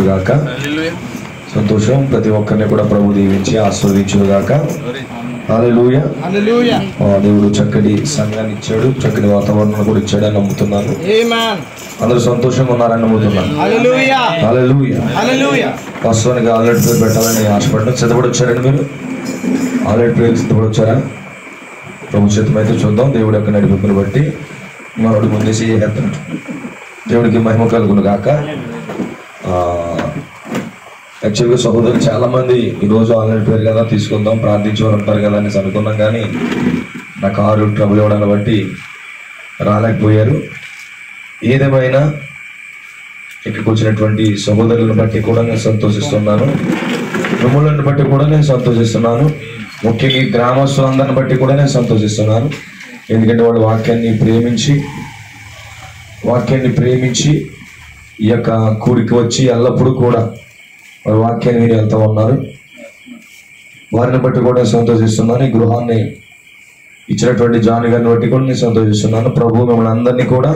గాక. సంతోషం. ప్రతి ఒక్కరిని కూడా ప్రభు దీవించి ఆస్వాదించును గాక. హల్లెలూయా. దేవుడు చక్కటి సంఘాన్ని ఇచ్చాడు, చక్కటి వాతావరణం కూడా ఇచ్చాడని నమ్ముతున్నాను. అందరూ సంతోషంగా ఉన్నారని నమ్ముతున్నాను. హల్లెలూయా. వాస్తవానికి ఆల్రెడీ పేరు పెట్టాలని ఆశపడ్డాను. సిద్ధపడి వచ్చారండి మీరు? ఆల్రెడీ పేరు సిద్ధపడి వచ్చారా? ప్రభు చిత్తం అయితే చూద్దాం. దేవుడి యొక్క నడిపింపుని బట్టి మనోడు ముందేసి చేస్తాడు. దేవుడికి మహిమ కలుగును గాక. యాక్చువల్గా సహోదరులు చాలామంది ఈరోజు ఆన్లైన్ పేరు కదా తీసుకుందాం, ప్రార్థించేవారు ఉంటారు కదా అనేసి అనుకున్నాం, కానీ నా కారు ట్రబుల్ ఇవ్వడాన్ని బట్టి రాలేకపోయారు. ఏదేమైనా ఇక్కడికి వచ్చినటువంటి సహోదరులను బట్టి కూడా నేను సంతోషిస్తున్నాను, మిమ్మల్ని బట్టి కూడా నేను సంతోషిస్తున్నాను, ముఖ్యంగా ఈ గ్రామస్తులందరిని బట్టి కూడా నేను సంతోషిస్తున్నాను. ఎందుకంటే వాళ్ళు వాక్యాన్ని ప్రేమించి ఈ యొక్క కూడికి వచ్చి ఎల్లప్పుడూ కూడా వారి వాక్యాన్ని విని వెళ్తూ ఉన్నారు. వారిని బట్టి కూడా సంతోషిస్తున్నాను. ఈ గృహాన్ని ఇచ్చినటువంటి జాన్ గారిని బట్టి కూడా నేను సంతోషిస్తున్నాను. ప్రభు మిమ్మల్ని అందరినీ కూడా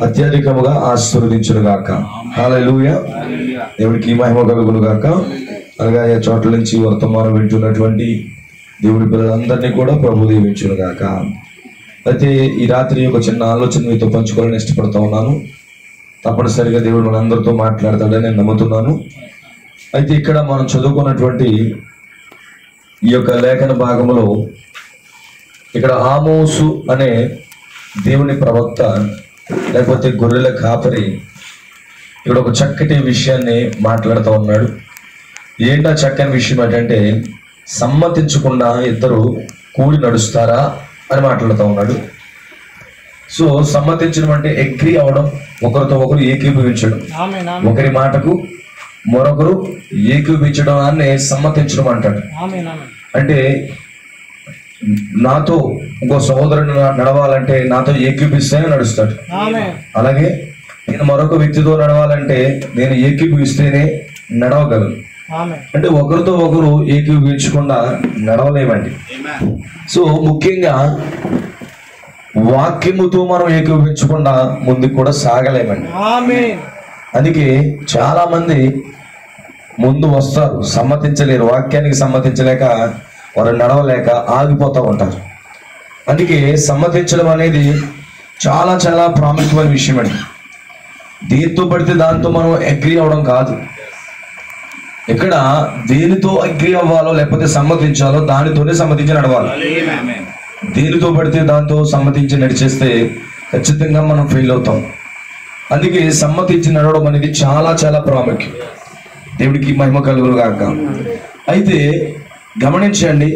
అత్యధికముగా ఆశీర్వదించును గాక. హల్లెలూయా. దేవుడికి మహిమ కలుగును గాక. అలాగే ఆ చోట్ల నుంచి వర్తమానం వింటున్నటువంటి దేవుడి పిల్లలందరినీ కూడా ప్రభు దీవించును గాక. అయితే ఈ రాత్రి ఒక చిన్న ఆలోచన మీతో పంచుకోవాలని ఇష్టపడుతూ ఉన్నాను. తప్పనిసరిగా దేవుడు మనందరితో మాట్లాడతాడని నేను నమ్ముతున్నాను. అయితే ఇక్కడ మనం చదువుకున్నటువంటి ఈ యొక్క లేఖన భాగంలో ఇక్కడ ఆమోసు అనే దేవుని ప్రవక్త లేకపోతే గొర్రెల కాపరి ఇక్కడ ఒక చక్కటి విషయాన్ని మాట్లాడుతూ ఉన్నాడు. ఏంటా చక్కని విషయం ఏంటంటే, సమ్మతించకుండా ఇద్దరు కూడి నడుస్తారా అని మాట్లాడుతూ ఉన్నాడు. సో సమ్మతించడం అంటే అగ్రీ అవడం, ఒకరితో ఒకరు ఏకీభవించడం, ఒకరి మాటకు మరొకరు ఏకీభవించడం అని సమ్మతించడం అంటాడు. అంటే నాతో ఇంకో సహోదరుడు నడవాలంటే నాతో ఏకీభవిస్తేనే నడుస్తాడు. అలాగే నేను మరొక వ్యక్తితో నడవాలంటే నేను ఏకీభవిస్తేనే నడవగలను. అంటే ఒకరితో ఒకరు ఏకీభవించకుండా నడవలేమండి. సో ముఖ్యంగా వాక్యముతో మనం ఏకీభవించకుండా ముందుకు కూడా సాగలేమండి. అందుకే చాలా మంది ముందు వస్తారు, సమ్మతించలేరు, వాక్యానికి సమ్మతించలేక వారు నడవలేక ఆగిపోతూ ఉంటారు. అందుకే సమ్మతించడం అనేది చాలా చాలా ప్రాముఖ్యమైన విషయం అండి. దేంతో పడితే దాంతో మనం అగ్రీ అవ్వడం కాదు. ఇక్కడ దేనితో అగ్రీ అవ్వాలో లేకపోతే సమ్మతించాలో దానితోనే సమ్మతించి నడవాలి. దేనితో పడితే దాంతో సమ్మతించి నడిచేస్తే ఖచ్చితంగా మనం ఫెయిల్ అవుతాం. అందుకే సమ్మతించి నడవడం అనేది చాలా చాలా ప్రాముఖ్యం. దేవుడికి మహిమ కలుగును గాక. అయితే గమనించండి,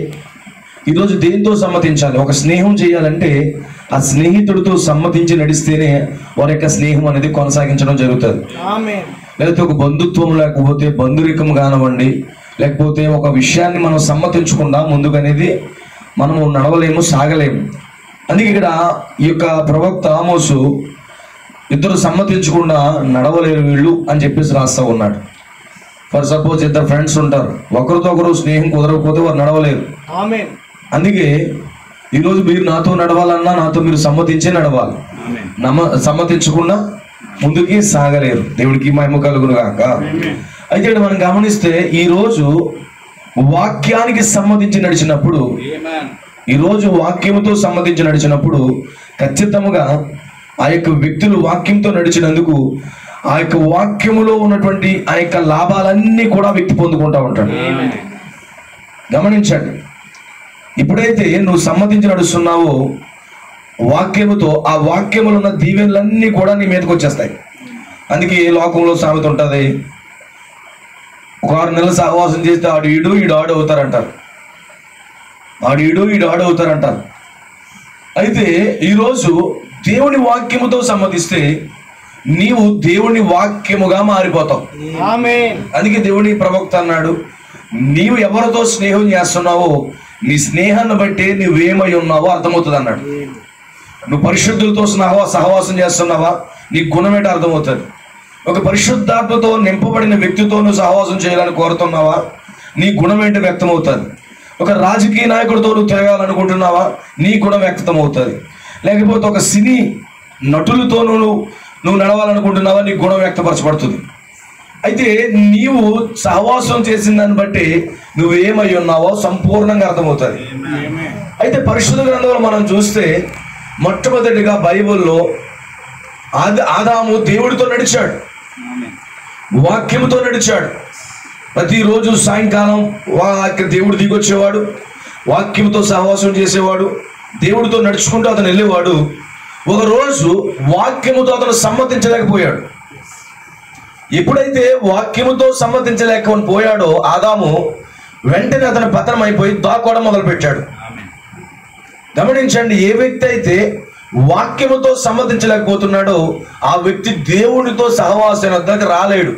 ఈరోజు దేంతో సమ్మతించాలి? ఒక స్నేహం చేయాలంటే ఆ స్నేహితుడితో సమ్మతించి నడిస్తేనే వారి యొక్క స్నేహం అనేది కొనసాగించడం జరుగుతుంది. లేకపోతే ఒక బంధుత్వం, లేకపోతే బంధురికం కానివ్వండి, లేకపోతే ఒక విషయాన్ని మనం సమ్మతించకుండా ముందుకనేది మనము నడవలేము, సాగలేము. అందుకే ఇక్కడ ఈ యొక్క ప్రవక్త ఆమోసు ఇద్దరు సమ్మతించకుండా నడవలేరు వీళ్ళు అని చెప్పేసి రాస్తా ఉన్నాడు. ఫర్ సపోజ్ ఇద్దరు ఫ్రెండ్స్ ఉంటారు, ఒకరితో ఒకరు స్నేహం కుదరకపోతే వారు నడవలేరు. అందుకే ఈరోజు మీరు నాతో నడవాలన్నా నాతో మీరు సమ్మతించే నడవాలి. సమ్మతించకుండా ముందుకి సాగలేరు. దేవుడికి మహిమ కలుగును గాక. అయితే ఇక్కడ మనం గమనిస్తే ఈరోజు వాక్యానికి సమ్మతించి నడిచినప్పుడు, ఈరోజు వాక్యముతో సమ్మతించి నడిచినప్పుడు ఖచ్చితంగా ఆ యొక్క వ్యక్తులు వాక్యంతో నడిచినందుకు ఆ యొక్క వాక్యములో ఉన్నటువంటి ఆ యొక్క లాభాలన్నీ కూడా వ్యక్తి పొందుకుంటూ ఉంటాడు. గమనించండి, ఎప్పుడైతే నువ్వు సమ్మతించి నడుస్తున్నావో వాక్యముతో, ఆ వాక్యములో ఉన్న దీవెనలన్నీ కూడా నీ మీదకి వచ్చేస్తాయి. అందుకే లోకంలో సామెత ఉంటుంది, ఒక 6 నెలల సహవాసం చేస్తే ఆడు ఈడు ఈడు ఆడు అవుతారంటారు, ఆడు ఈడు ఈడు ఆడు అవుతారంటారు. అయితే ఈరోజు దేవుని వాక్యముతో సమ్మతిస్తే నీవు దేవుని వాక్యముగా మారిపోతావు. అందుకే దేవుని ప్రవక్త అన్నాడు, నీవు ఎవరితో స్నేహం చేస్తున్నావో నీ స్నేహాన్ని బట్టి నువ్వేమై ఉన్నావో అర్థమవుతుంది అన్నాడు. నువ్వు పరిశుద్ధులతో సహవాసం చేస్తున్నావా, నీ గుణం ఏంటో అర్థమవుతుంది. ఒక పరిశుద్ధాత్మతో నింపబడిన వ్యక్తితో నువ్వు సహవాసం చేయాలని కోరుతున్నావా, నీ గుణం ఏంటో వ్యక్తమవుతుంది. ఒక రాజకీయ నాయకుడితో నువ్వు తిరగాలనుకుంటున్నావా, నీ గుణం వ్యక్తమవుతుంది. లేకపోతే ఒక సినీ నటులతో నువ్వు నడవాలనుకుంటున్నావా, నీ గుణం వ్యక్తపరచబడుతుంది. అయితే నీవు సహవాసం చేసిన దాన్ని బట్టి నువ్వేమై ఉన్నావో సంపూర్ణంగా అర్థమవుతుంది. అయితే పరిశుద్ధ గ్రంథంలో మనం చూస్తే మొట్టమొదటిగా బైబిల్లో ఆదాము దేవుడితో నడిచాడు, వాక్యముతో నడిచాడు. ప్రతిరోజు సాయంకాలం దేవుడు దిగొచ్చేవాడు, వాక్యముతో సహవాసం చేసేవాడు, దేవుడితో నడుచుకుంటూ అతను వెళ్ళేవాడు. ఒకరోజు వాక్యముతో అతను సమ్మతించలేకపోయాడు. ఎప్పుడైతే వాక్యముతో సమ్మతించలేకపోయి పోయాడో ఆదాము, వెంటనే అతను పతనం అయిపోయి దాక్కోవడం మొదలుపెట్టాడు. గమనించండి, ఏ వ్యక్తి అయితే వాక్యముతో సమ్మతించలేకపోతున్నాడో ఆ వ్యక్తి దేవుడితో సహవాసం వద్దకు రాలేడు.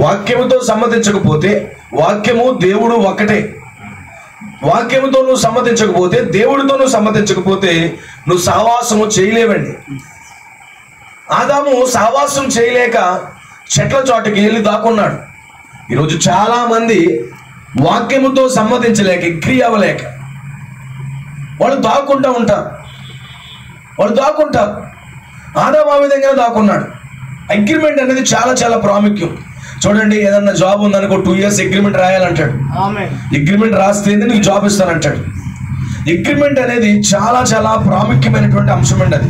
వాక్యముతో సమ్మతించకపోతే, వాక్యము దేవుడు ఒక్కటే, వాక్యముతో నువ్వు సమ్మతించకపోతే, దేవుడితో నువ్వు సమ్మతించకపోతే నువ్వు సహవాసము చేయలేవండి. ఆదాము సహవాసం చేయలేక చెట్ల చోటకి వెళ్ళి దాక్కున్నాడు. ఈరోజు చాలా మంది వాక్యముతో సమ్మతించలేక, అగ్రీ అవ్వలేక వాళ్ళు దాక్కుంటూ ఉంటారు. ఆదాము ఆ విధంగా దాక్కున్నాడు. అగ్రిమెంట్ అనేది చాలా చాలా ప్రాముఖ్యం. చూడండి, ఏదన్నా జాబ్ ఉందనుకో 2 years అగ్రిమెంట్ రాయాలంటాడు. అగ్రిమెంట్ రాస్తే నీకు జాబ్ ఇస్తానంటాడు. అగ్రిమెంట్ అనేది చాలా చాలా ప్రాముఖ్యమైనటువంటి అంశం అండి. అది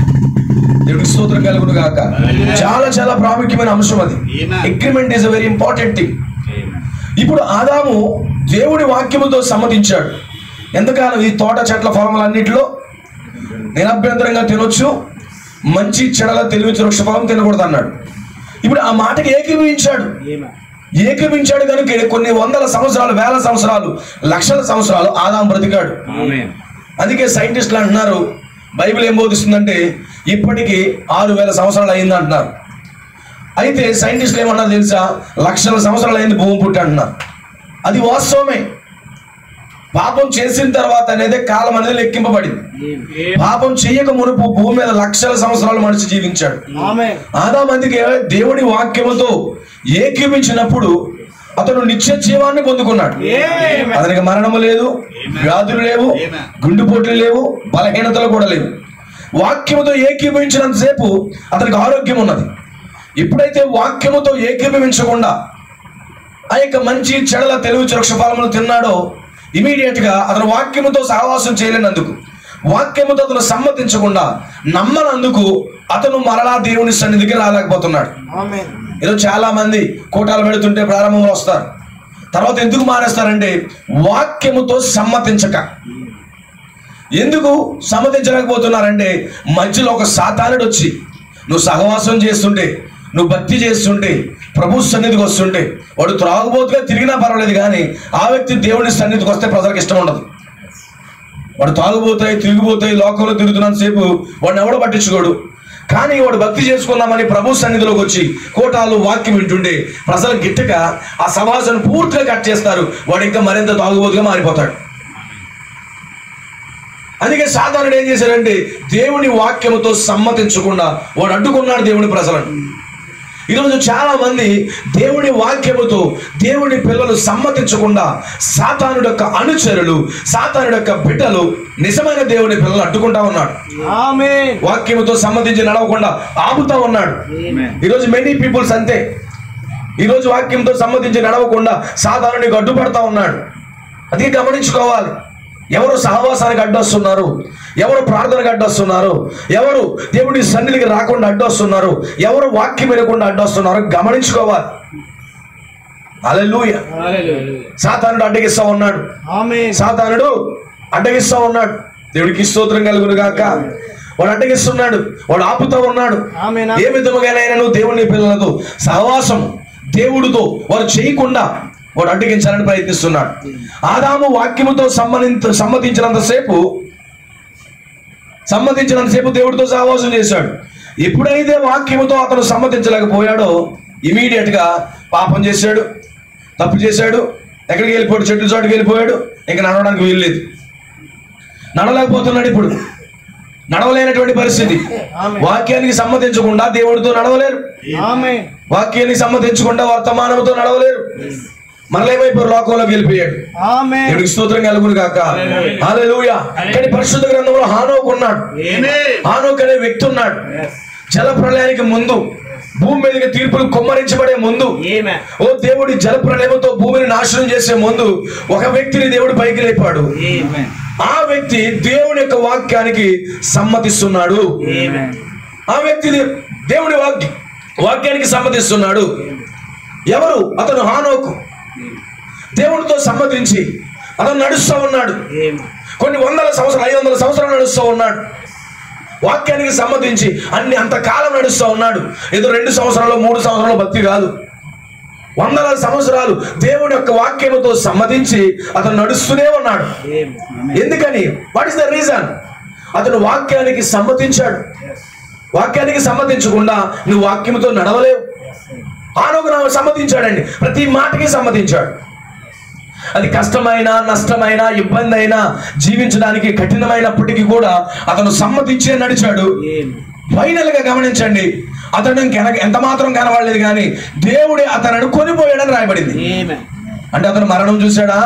దేవుడికి స్తోత్రం కలుగును గాక. చాలా చాలా ప్రాముఖ్యమైన అంశం అది. Agreement is a very important thing. ఇప్పుడు ఆదాము దేవుడి వాక్యముతో సమ్మతించాడు. ఎంతకాలం ఈ తోట చెట్ల ఫలములన్నిటిలో నిరభ్యంతరంగా తినొచ్చు, మంచి చెడల తెలివి వృక్ష ఫలం తినకూడదు అన్నాడు. ఇప్పుడు ఆ మాటకి ఏకీభించాడు కనుక కొన్ని వందల సంవత్సరాలు, వేల సంవత్సరాలు, లక్షల సంవత్సరాలు ఆదాము బ్రతికాడు. అందుకే సైంటిస్టులు అంటున్నారు, బైబిల్ ఏం బోధిస్తుందంటే ఇప్పటికీ 6000 సంవత్సరాలు అయింది అంటున్నారు. అయితే సైంటిస్టులు ఏమన్నారు తెలుసా? లక్షల సంవత్సరాలు అయింది భూమి పుట్టి అంటున్నారు. అది వాస్తవమే. పాపం చేసిన తర్వాత అనేది కాలం అనేది లెక్కింపబడింది. పాపం చేయక మునుపు భూమి మీద లక్షల సంవత్సరాలు మనిషి జీవించాడు. ఆదాము అందుకే దేవుడి వాక్యముతో ఏకీభించినప్పుడు అతను నిత్య జీవాన్ని పొందుకున్నాడు. అతనికి మరణము లేదు, వ్యాధులు లేవు, గుండెపోట్లు లేవు, బలహీనతలు కూడా లేవు. వాక్యముతో ఏకీభవించినంతసేపు అతనికి ఆరోగ్యం ఉన్నది. ఎప్పుడైతే వాక్యముతో ఏకీభవించకుండా ఆ యొక్క మంచి చెడల తెలివి వృక్ష ఫలములు తిన్నాడో, ఇమీడియట్ గా అతను వాక్యముతో సహవాసం చేయలేనందుకు, వాక్యముతో అతను సమ్మతించకుండా నమ్మనందుకు అతను మరలా దేవుని సన్నిధికి రాలేకపోతున్నాడు. ఈరోజు చాలా మంది కోటాలు పెడుతుంటే ప్రారంభంలో వస్తారు, తర్వాత ఎందుకు మానేస్తారంటే వాక్యముతో సమ్మతించక. ఎందుకు సమ్మతించలేకపోతున్నారంటే మధ్యలో ఒక సాతానుడు వచ్చి నువ్వు సహవాసం చేస్తుంటే, నువ్వు భక్తి చేస్తుంటే, ప్రభు సన్నిధికి వస్తుంటే, వాడు త్రాగుబోతుగా తిరిగినా పర్వాలేదు, కానీ ఆ వ్యక్తి దేవుని సన్నిధికి వస్తే ప్రజలకు ఇష్టం ఉండదు. వాడు తాగుబోతాయి, తిరిగిపోతాయి, లోకంలో తిరుగుతున్నంతసేపు వాడిని ఎవడో పట్టించుకోడు. కానీ వాడు భక్తి చేసుకుందామని ప్రభు సన్నిధిలోకి వచ్చి కోటాలు వాక్యం వింటుండే ప్రజలు గిట్టక ఆ సమాజాన్ని పూర్తిగా కట్ చేస్తారు. వాడు ఇంకా మరింత తాగుబోతుగా మారిపోతాడు. అందుకే సాధారణ ఏం చేశారంటే దేవుని వాక్యముతో సమ్మతించకుండా వాడు అడ్డుకున్నాడు దేవుని ప్రజలను. ఈరోజు చాలా మంది దేవుని వాక్యముతో దేవుని పిల్లలు సమ్మతించకుండా సాతానుడి యొక్క అనుచరులు, సాతానుడి యొక్క బిడ్డలు నిజమైన దేవుని పిల్లలు అడ్డుకుంటా ఉన్నాడు. వాక్యముతో సమ్మతించి నడవకుండా ఆపుతా ఉన్నాడు. ఈరోజు మెనీ పీపుల్స్ అంతే. ఈరోజు వాక్యంతో సమ్మతించి నడవకుండా సాతానుడికి అడ్డుపడతా ఉన్నాడు. అది గమనించుకోవాలి. ఎవరు సహవాసానికి అడ్డొస్తున్నారు, ఎవరు ప్రార్థనకు అడ్డొస్తున్నారు, ఎవరు దేవుడి సన్నిధికి రాకుండా అడ్డొస్తున్నారు, ఎవరు వాక్యం వినకుండా అడ్డొస్తున్నారు గమనించుకోవాలి. హల్లెలూయా. సాతానుడు అడ్డగిస్తా ఉన్నాడు. సాతానుడు అడ్డగిస్తా ఉన్నాడు. దేవుడికి స్తోత్రం కలుగును గాక. వాడు అడ్డగిస్తున్నాడు, వాడు ఆపుతా ఉన్నాడు. ఏ విధముగానైనా నువ్వు దేవుని పిల్లలతో సహవాసం దేవుడితో వారు చేయకుండా వాడు అడ్డగించాలని ప్రయత్నిస్తున్నాడు. ఆదాము వాక్యముతో సమ్మతించినంతసేపు దేవుడితో సహవాసం చేశాడు. ఎప్పుడైతే వాక్యముతో అతను సమ్మతించలేకపోయాడో ఇమీడియట్ గా పాపం చేశాడు, తప్పు చేశాడు, ఎక్కడికి వెళ్ళిపోయాడు, చెట్టు చోటుకి వెళ్ళిపోయాడు. ఇంకా నడవడానికి వీల్లేదు, నడవలేకపోతున్నాడు. ఇప్పుడు నడవలేనటువంటి పరిస్థితి. వాక్యానికి సమ్మతించకుండా దేవుడితో నడవలేరు, వాక్యానికి సమ్మతించకుండా వర్తమానంతో నడవలేరు. మరలా ఏమైపోయారు, లోకంలోకి వెళ్ళిపోయాడు. దేవుడికి స్తోత్రం కలుగును గాక. హల్లెలూయా. కానీ పరిశుద్ధ గ్రంథంలో హానోకు ఉన్నాడు. హానోకు అనే వ్యక్తి ఉన్నాడు. జల ప్రళయానికి ముందు భూమి మీదకి తీర్పులు కుమ్మరించబడే ముందు, ఓ దేవుడి జలప్రలయంతో భూమిని నాశనం చేసే ముందు ఒక వ్యక్తిని దేవుడు పైకి లేపాడు. ఆ వ్యక్తి దేవుని యొక్క వాక్యానికి సమ్మతిస్తున్నాడు. ఆ వ్యక్తి దేవుడి వాక్యానికి సమ్మతిస్తున్నాడు. ఎవరు? అతను హనోకు. దేవుడితో సమ్మతించి అతను నడుస్తూ ఉన్నాడు. కొన్ని 100 సంవత్సరాలు 500 సంవత్సరాలు నడుస్తూ ఉన్నాడు. వాక్యానికి సమ్మతించి అంతకాలం నడుస్తూ ఉన్నాడు. ఏదో 2 సంవత్సరాలు 3 సంవత్సరాలు భక్తి కాదు, 100 సంవత్సరాలు దేవుని యొక్క వాక్యముతో సమ్మతించి అతను నడుస్తూనే ఉన్నాడు. ఎందుకని? What is the reason? అతను వాక్యానికి సమ్మతించాడు. వాక్యానికి సమ్మతించకుండా నువ్వు వాక్యముతో నడవలేవు. హనోకు సమ్మతించాడండి, ప్రతి మాటకి సమ్మతించాడు. అది కష్టమైన, నష్టమైన, ఇబ్బంది అయినా, జీవించడానికి కఠినమైనప్పటికీ కూడా అతను సమ్మతించే నడిచాడు. ఫైనల్ గా గమనించండి, అతను ఎంత మాత్రం కనబడలేదు కానీ దేవుడే అతను కొనిపోయాడని రాయబడింది. అంటే అతను మరణం చూశాడా?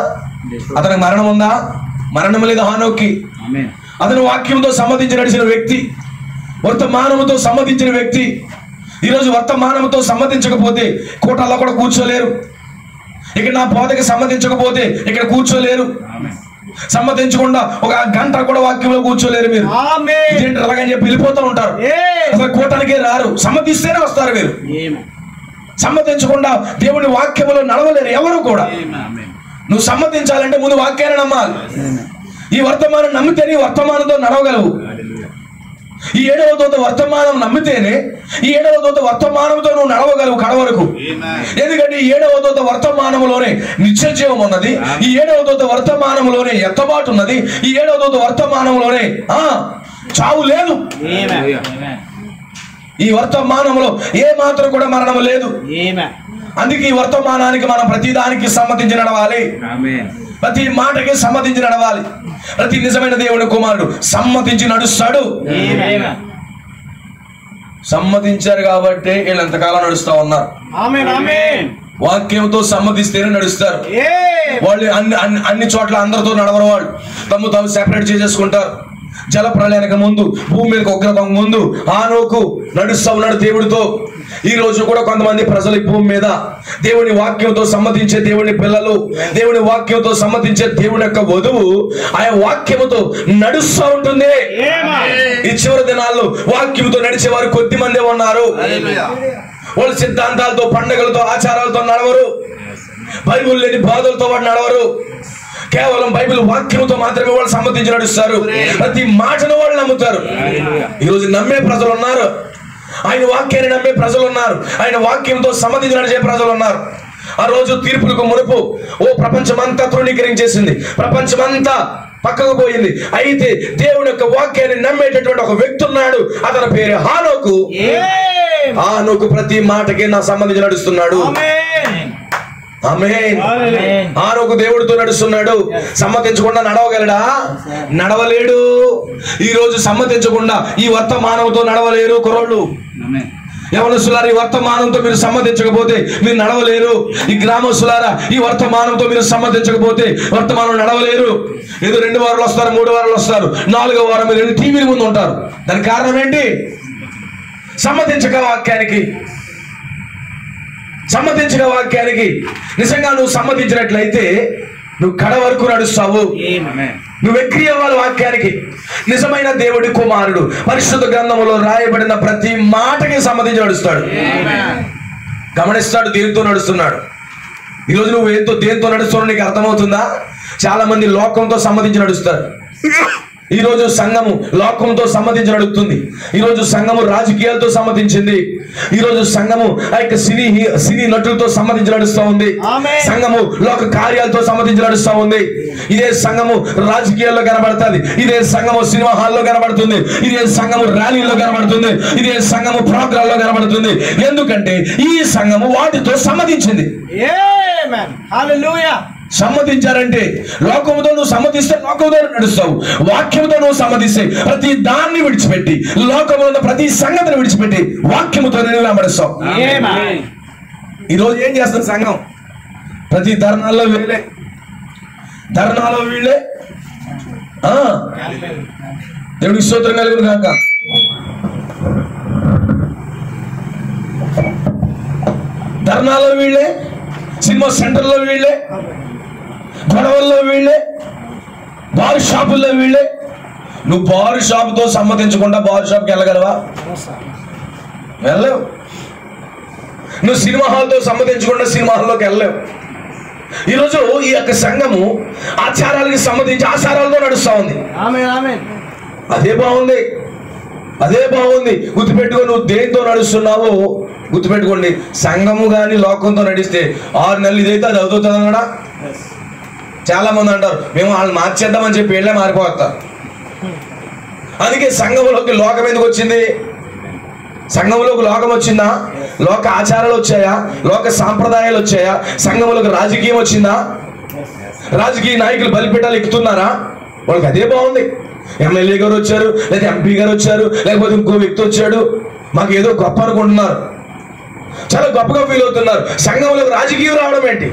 అతనికి మరణం ఉందా? మరణం లేదు హనోకి. అతను వాక్యంతో సమ్మతించి నడిచిన వ్యక్తి, వర్తమానముతో సమ్మతించిన వ్యక్తి. ఈరోజు వర్తమానంతో సమ్మతించకపోతే కోటల్లో కూడా కూర్చోలేరు. ఇక్కడ నా బోధకి సమ్మతించకపోతే ఇక్కడ కూర్చోలేరు. సమ్మతించకుండా ఒక గంట కూడా వాక్యంలో కూర్చోలేరు. మీరు ఇదేంటి అలాగని చెప్పి వెళ్ళిపోతూ ఉంటారు. అసలు కూటానికే రారు. సమ్మతిస్తేనే వస్తారు. మీరు సమ్మతించకుండా దేవుని వాక్యంలో నడవలేరు ఎవరు కూడా. నువ్వు సమ్మతించాలంటే ముందు వాక్యాన్ని నమ్మాలి. ఈ వర్తమానం నమ్మితే నీ వర్తమానంతో నడవగలవు. ఈ 7వ దూత వర్తమానం నమ్మితేనే ఈ 7వ దూత వర్తమానంతో నువ్వు నడవగలవు కడ వరకు. ఎందుకంటే ఈ 7వ దూత వర్తమానంలోనే నిత్య జీవం ఉన్నది. ఈ 7వ దూత వర్తమానంలోనే ఎత్తబాటు ఉన్నది. ఈ 7వ దూత వర్తమానంలోనే చావు లేదు. ఈ వర్తమానంలో ఏ మాత్రం కూడా మరణం లేదు. అందుకే ఈ వర్తమానానికి మనం ప్రతిదానికి సమ్మతించి నడవాలి. ప్రతి మాటకి సమ్మతించి నడవాలి. ప్రతి నిజమైన దేవుని కుమారుడు సమ్మతించి నడుస్తాడు. సమ్మతించారు కాబట్టి వీళ్ళు ఎంతకాలం నడుస్తా ఉన్నారు. వాక్యంతో సమ్మతిస్తేనే నడుస్తారు వాళ్ళు. అన్ని చోట్ల అందరితో నడవరు. వాళ్ళు తాము సెపరేట్ చేసేసుకుంటారు. జల ప్రళయానికి ముందు, భూమి మీదకి ఉగ్రతకు ముందు హనోకు నడుస్తూ ఉన్నాడు దేవుడితో. ఈ రోజు కూడా కొంతమంది ప్రజలు ఈ భూమి మీద దేవుని వాక్యంతో సమ్మతించే దేవుని పిల్లలు, దేవుని వాక్యంతో సమ్మతించే దేవుని యొక్క వధువు ఆయన వాక్యముతో నడుస్తూ ఉంటుంది. ఈ చివరి దినాల్లో వాక్యంతో నడిచే వారు కొద్ది మంది ఉన్నారు. వాళ్ళు సిద్ధాంతాలతో, పండుగలతో, ఆచారాలతో నడవరు. బైబిల్ లేని బాధలతో వాడు నడవరు. కేవలం బైబిల్ వాక్యంతో మాత్రమే వాళ్ళు సమ్మతించి నడుస్తారు. ప్రతి మాటను వాళ్ళు నమ్ముతారు. ఈరోజు నమ్మే ప్రజలు ఉన్నారు, ఆయన వాక్యాన్ని నమ్మే ప్రజలు ఉన్నారు, ఆయన వాక్యంతో సమ్మతించి నడిచే ప్రజలు ఉన్నారు. ఆ రోజు తీర్పులకు మునుపు ప్రపంచమంతా తృణీకరించేసింది, ప్రపంచమంతా పక్కకు పోయింది. అయితే దేవుని యొక్క వాక్యాన్ని నమ్మేటటువంటి ఒక వ్యక్తి ఉన్నాడు. అతని పేరు హనోకు. హనోకు ప్రతి మాటకి నా సంబంధించి నడుస్తున్నాడు. ఆమేన్. హనోకు దేవుడితో నడుస్తున్నాడు. సమ్మతించకుండా నడవగలడా? నడవలేడు. ఈ రోజు సమ్మతించకుండా ఈ వర్తమానంతో నడవలేరు కుర్రోళ్ళు. యవనస్తులారా, ఈ వర్తమానంతో మీరు సమ్మతించకపోతే మీరు నడవలేరు. ఈ గ్రామస్తులారా, ఈ వర్తమానంతో మీరు సమ్మతించకపోతే వర్తమానం నడవలేరు. ఏదో 2 వారాలు వస్తారు, 3 వారాలు వస్తారు, 4వ వారం మీరు టీవీ ముందు ఉంటారు. దానికి కారణం ఏంటి? సమ్మతించక వాక్యానికి. సమ్మతించిన వాక్యానికి నిజంగా నువ్వు సమ్మతించినట్లయితే నువ్వు కడ వరకు నడుస్తావు. నువ్వు ఎక్కి అవ్వాలి వాక్యానికి. నిజమైన దేవుడి కుమారుడు పరిశుద్ధ గ్రంథంలో రాయబడిన ప్రతి మాటకి సమ్మతించి నడుస్తాడు. గమనిస్తాడు, దేనితో నడుస్తున్నాడు. ఈరోజు నువ్వు దేంతో నడుస్తున్నావు నీకు అర్థమవుతుందా? చాలా మంది లోకంతో సమ్మతించి నడుస్తారు. ఈరోజు సంఘము లోకంతో సమ్మతించి నడుస్తుంది. ఈరోజు సంఘము రాజకీయాలతో సమ్మతించింది. ఈరోజు సంఘము ఆ యొక్క సినీ నటులతో సమ్మతించి నడుస్తూ ఉంది. సంఘము లోక కార్యాలతో సమ్మతించి నడుస్తూ ఉంది. ఇదే సంఘము రాజకీయాల్లో కనబడుతుంది, ఇదే సంఘము సినిమా హాల్లో కనబడుతుంది, ఇదే సంఘము ర్యాలీలో కనబడుతుంది, ఇదే సంఘము ప్రోగ్రాంలో కనబడుతుంది. ఎందుకంటే ఈ సంఘము వాటితో సమ్మతించింది. సమ్మతించారంటే లోకముతో నువ్వు సమ్మతిస్తే లోకంతో నడుస్తావు. వాక్యముతో నువ్వు సమ్మతిస్తే ప్రతి దాన్ని విడిచిపెట్టి, లోకములో ప్రతి సంగతిని విడిచిపెట్టి వాక్యముతో నువ్వు వెంబడిస్తావు. ఈరోజు ఏం చేస్తుంది సంఘం? ప్రతి ధర్నాల్లో వీళ్ళే, ధర్నాలో వీళ్ళే. దేవుడికి స్తోత్రం కలుగును గాక. ధర్నాల్లో వీళ్ళే, సినిమా సెంటర్లో వీళ్ళే, గొడవల్లో వీళ్ళే, బారు షాపుల్లో వీళ్ళే. నువ్వు బారు షాపుతో సమ్మతించకుండా బారు షాప్కి వెళ్ళగలవా? వెళ్ళలేవు. నువ్వు సినిమా హాల్తో సమ్మతించకుండా సినిమా హాల్లోకి వెళ్ళలేవు. ఈరోజు ఈ యొక్క సంఘము ఆచారాలకి సంబంధించి ఆచారాలతో నడుస్తూ ఉంది. అదే బాగుంది, అదే బాగుంది. గుర్తుపెట్టుకో, నువ్వు దేంతో నడుస్తున్నావో గుర్తుపెట్టుకోండి. సంఘము కానీ లోకంతో నడిస్తే 6 నెలలు ఇదైతే అది అవుతుంది అన్నాడా? చాలా మంది అంటారు మేము వాళ్ళు మార్చేద్దామని చెప్పి వీళ్ళే మారిపోతారు. అందుకే సంఘంలోకి లోకం ఎందుకు వచ్చింది? సంఘంలోకి లోకం వచ్చిందా? లోక ఆచారాలు వచ్చాయా? లోక సాంప్రదాయాలు వచ్చాయా? సంఘంలోకి రాజకీయం వచ్చిందా? రాజకీయ నాయకులు బలిపీఠాలు ఎక్కుతున్నారా? వాళ్ళకి అదే బాగుంది. ఎమ్మెల్యే గారు వచ్చారు, లేదా ఎంపీ గారు వచ్చారు, లేకపోతే ఇంకో వ్యక్తి వచ్చాడు, మాకు ఏదో గొప్ప అనుకుంటున్నారు, చాలా గొప్పగా ఫీల్ అవుతున్నారు. సంఘంలోకి రాజకీయం రావడం ఏంటి?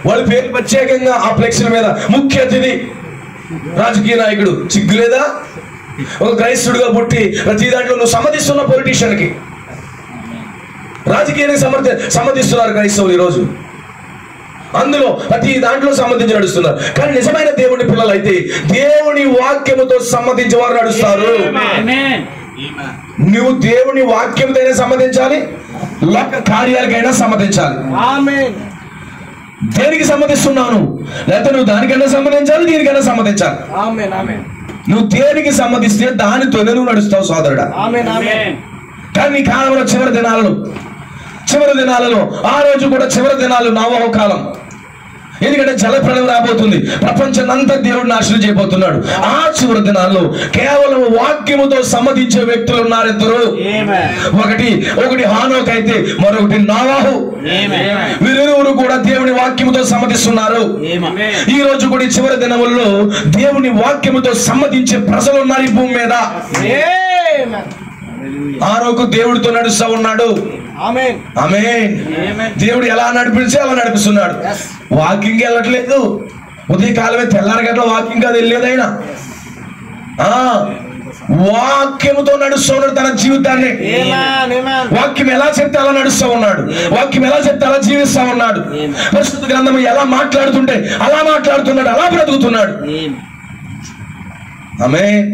వాళ్ళ పేరు ప్రత్యేకంగా ఆ ఫ్లెక్స్ల మీద ముఖ్య అతిథి రాజకీయ నాయకుడు. సిగ్గులేదా? ఒక క్రైస్తవుడిగా పుట్టి ప్రతి దాంట్లో నువ్వు సమ్మతిస్తున్న పొలిటీషియన్కి, రాజకీయానికి సమ్మతిస్తున్నారు క్రైస్తవులు ఈరోజు. అందులో ప్రతి దాంట్లో సమ్మతించి నడుస్తున్నారు. కానీ నిజమైన దేవుని పిల్లలు అయితే దేవుని వాక్యముతో సమ్మతించి వారు నడుస్తారు. నువ్వు దేవుని వాక్యంతోనే సమ్మతించాలి, లోక కార్యాలకైనా సమ్మతించాలి. దేనికి సమ్మతిస్తున్నావు? లేకపోతే నువ్వు దానికైనా సమ్మతించాలి, దీనికైనా సమ్మతించాలి. నువ్వు దేనికి సమ్మతిస్తే దానితోనే నువ్వు నడుస్తావు సోదరుడా. కానీ ఈ కాలంలో చివరి దినాలలో ఆ రోజు కూడా చివరి దినాలు నోవహు కాలం. ఎందుకంటే జలప్రళయం రాబోతుంది, ప్రపంచం అంతా దేవుడు నాశనం చేయబోతున్నాడు. ఆ చివరి దినాల్లో కేవలం వాక్యముతో సమ్మతించే వ్యక్తులు ఉన్నారు ఇద్దరు. ఒకటి హానోక్ అయితే మరొకటి నోవహు. వీరిరువురు కూడా దేవుని వాక్యముతో సమ్మతిస్తున్నారు. ఈ రోజు కూడా చివరి దినముల్లో దేవుని వాక్యముతో సమ్మతించే ప్రజలు ఉన్నారు ఈ భూమి మీద. హానోకు దేవుడితో నడుస్తూ ఉన్నాడు. ఆమేన్. దేవుడు ఎలా నడిపించి అలా నడిపిస్తున్నాడు. వాకింగ్ వెళ్ళట్లేదు, ఉదయకాలమే తెల్లారి గంటల వాకింగ్ కాదు వెళ్ళేది ఆయన. వాక్యముతో నడుస్తూ ఉన్నాడు తన జీవితాన్ని. వాక్యం ఎలా చెప్తే అలా నడుస్తూ ఉన్నాడు, వాక్యం ఎలా చెప్తే అలా జీవిస్తూ ఉన్నాడు. పరిశుద్ధ గ్రంథం ఎలా మాట్లాడుతుంటే అలా మాట్లాడుతున్నాడు, అలా బ్రతుకుతున్నాడు. ఆమేన్.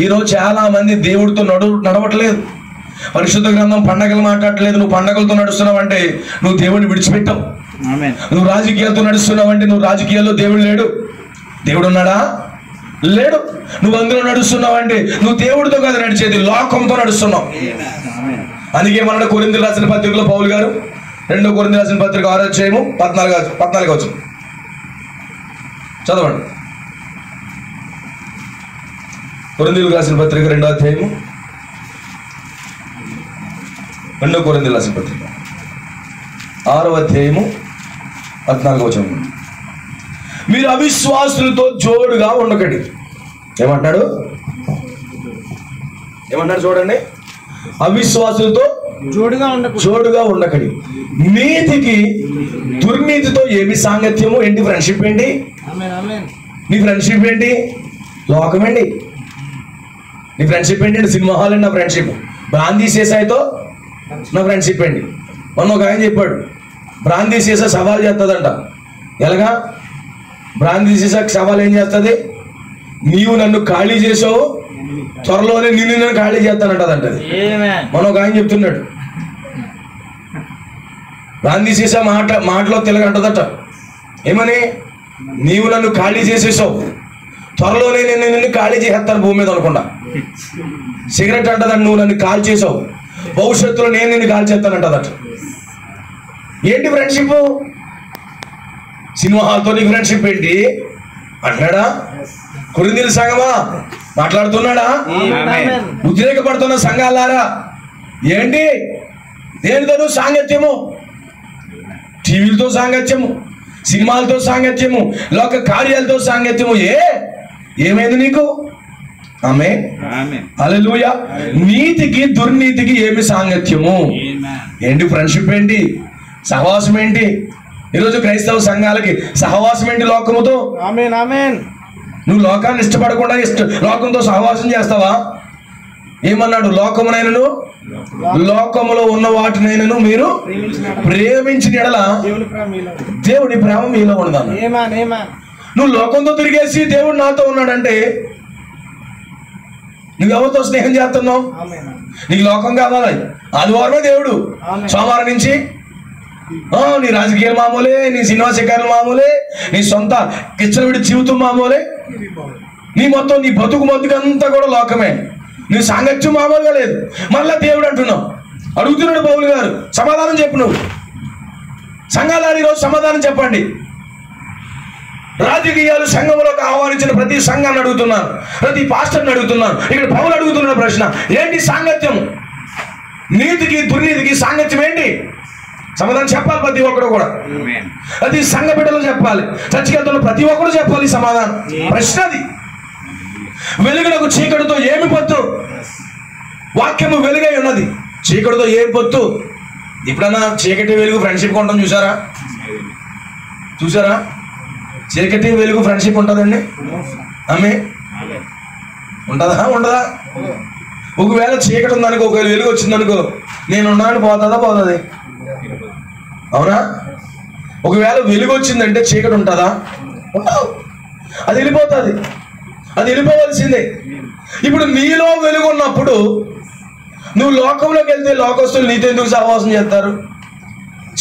ఈరోజు చాలా మంది దేవుడితో నడవట్లేదు. పరిశుద్ధ గ్రంథం పండగలు మాట్లాడట్లేదు. నువ్వు పండగలతో నడుస్తున్నావు అంటే నువ్వు దేవుడిని విడిచిపెట్టావు. నువ్వు రాజకీయాలతో నడుస్తున్నావు అంటే నువ్వు రాజకీయాల్లో దేవుడు లేడు. దేవుడు ఉన్నాడా? లేడు. నువ్వు అందులో నడుస్తున్నావు అంటే నువ్వు దేవుడితో కాదు నడిచేది, లోకంతో నడుస్తున్నావు. అందుకే మన కొరింథీయులకు రాసిన పత్రికలో పౌలు గారు 2 కొరింథీయులకు రాసిన పత్రిక 6వ అధ్యాయము 14 వచనం చదవండి. కొరింథీయులకు రాసిన పత్రిక 2వ అధ్యాయము 2 కొరింథీయులకు రాసిన పత్రిక 6వ అధ్యాయము 14వ వచనం. మీరు అవిశ్వాసులతో జోడుగా ఉండకండి. ఏమంటాడు చూడండి. అవిశ్వాసులతో జోడుగా ఉండకండి. నీతికి దుర్నీతితో ఏమి సాంగత్యము? ఏంటి ఫ్రెండ్షిప్? ఏంటి నీ ఫ్రెండ్షిప్? ఏంటి లోకం? ఏంటి నీ ఫ్రెండ్షిప్? ఏంటి సినిమా హాల్ అండి నా ఫ్రెండ్షిప్. బ్రాందీ సీసాయితో నా ఫ్రెండ్షిప్ ఏంటి? మొన్న ఒక ఆయన చెప్పాడు బ్రాందీ సీసా సవాల్ చేస్తుందంట. ఎలాగా? బ్రాందీ సీసాకి సవాల్ ఏం చేస్తుంది? నీవు నన్ను ఖాళీ చేసావు, త్వరలోనే నిన్ను ఖాళీ చేస్తానంటదంట. మొన్న ఒక ఆయన చెప్తున్నాడు బ్రాందీ సీసా మాటలో తెలుగంటదట. ఏమని? నీవు నన్ను ఖాళీ చేసేసావు, త్వరలోనే నేను నిన్ను ఖాళీ చేస్తాను భూమి మీద అనుకుండా. సిగరెట్ అంటదంట, నువ్వు నన్ను కాల్ చేసావు, భవిష్యత్తులో నేను నిన్ను కాల్ చేస్తానంటదట. ఏంటి ఫ్రెండ్షిప్? సినిమా హాల్తో నీకు ఫ్రెండ్షిప్ ఏంటి అంటున్నాడా? కొరింథీయుల సంఘమా మాట్లాడుతున్నాడా? ఉద్రేకపడుతున్న సంఘాలారా ఏంటి? దేనితో సాంగత్యము? టీవీలతో సాంగత్యము, సినిమాలతో సాంగత్యము, లోక కార్యాలతో సాంగత్యము. ఏమైంది నీకు? ఆమేన్. హల్లెలూయా. నీతికి దుర్నీతికి ఏమి సాంగత్యము? ఏంటి ఫ్రెండ్షిప్? ఏంటి సహవాసం? ఏంటి ఈరోజు క్రైస్తవ సంఘాలకి సహవాసం ఏంటి లోకముతో? నువ్వు లోకాన్ని ఇష్టపడకుండా లోకంతో సహవాసం చేస్తావా? ఏమన్నాడు? లోకమునైనను లోకములో ఉన్న వాటినైనను మీరు ప్రేమించిన ఎడల దేవుడి ప్రేమ మీలో ఉండదు. నువ్వు లోకంతో తిరిగేసి దేవుడు నాతో ఉన్నాడంటే నువ్వు ఎవరితో స్నేహం చేస్తున్నావు? నీకు లోకం కావాలి, ఆదివారమే దేవుడు, సోమవారం నుంచి నీ రాజకీయాలు మామూలే, నీ సినిమా శిఖరాలు మామూలే, నీ సొంత కిచ్చలవిడి జీవితం మామూలే, నీ మొత్తం నీ బతుకంతా కూడా లోకమే, నీ సాంగత్యం మామూలుగా లేదు. మళ్ళా దేవుడు అంటున్నావు. అడుగుతున్నాడు పౌలు గారు, సమాధానం చెప్పు. నువ్వు సంఘాలు ఈరోజు సమాధానం చెప్పండి. రాజకీయాలు సంఘంలోకి ఆహ్వానించిన ప్రతి సంఘాన్ని అడుగుతున్నాను, ప్రతి పాస్టర్ని అడుగుతున్నాను. ఇక్కడ పౌలు అడుగుతున్న ప్రశ్న ఏంటి? సాంగత్యం. నీతికి దుర్నీతికి సాంగత్యం ఏంటి? సమాధానం చెప్పాలి ప్రతి ఒక్కరు కూడా. అది సంఘ బిడ్డలు చెప్పాలి, చర్చికి వెళ్తున్న ప్రతి ఒక్కరు చెప్పాలి సమాధానం. ప్రశ్న అది. వెలుగునకు చీకటితో ఏమి పొత్తు? వాక్యము వెలుగై ఉన్నది, చీకటితో ఏమి పొత్తు? ఎప్పుడన్నా చీకటి వెలుగు ఫ్రెండ్షిప్ ఉండడం చూసారా? చీకటి వెలుగు ఫ్రెండ్షిప్ ఉంటుందండి? ఆమె ఉంటుందా? ఉండదా? ఒకవేళ చీకటి ఉందనుకో, ఒకవేళ వెలుగు వచ్చిందనుకో, నేను ఉన్నాను పోతుంది? అవునా? ఒకవేళ వెలుగు వచ్చిందంటే చీకటి ఉంటుందా? ఉండదు. అది వెళ్ళిపోతుంది, అది వెళ్ళిపోవలసిందే. ఇప్పుడు నీలో వెలుగు ఉన్నప్పుడు నువ్వు లోకంలోకి వెళ్తే లోకస్తులు నీతో ఎందుకు సహవాసం చేస్తారు?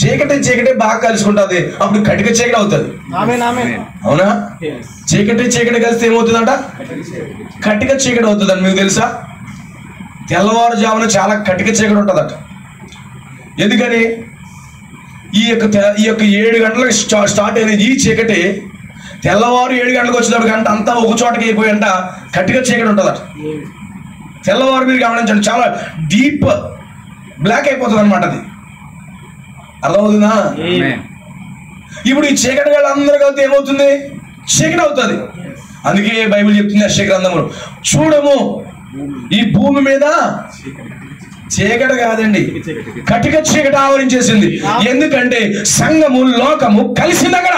చీకటి బాగా కలుసుకుంటుంది, అప్పుడు కటిక చీకటి అవుతుంది. అవునా? చీకటి కలిస్తే ఏమవుతుందంట? కటిక చీకటి అవుతుందండి. మీకు తెలుసా? తెల్లవారుజామున చాలా కటిక చీకటి ఉంటుందట. ఎందుకని? ఈ యొక్క 7 గంటలకు స్టార్ట్ అయిన ఈ చీకటి తెల్లవారు 7 గంటలకు వచ్చినప్పుడు గంట అంతా ఒక చోటకి అయిపోయంట కటిక చీకటి ఉంటుందట. తెల్లవారు మీరు గమనించండి, చాలా డీప్ బ్లాక్ అయిపోతుంది అనమాట. అది అర్థమవుతుందా? ఇప్పుడు ఈ చీకటి వేళ అందరూ కలిసి ఏమవుతుంది? చీకటి అవుతుంది. అందుకే బైబిల్ చెప్తుంది యెషయా గ్రంథంలో, చూడము ఈ భూమి మీద చీకటి కాదండి, కటిక చీకటి ఆవరించేసింది. ఎందుకంటే సంఘము లోకము కలిసింది అక్కడ.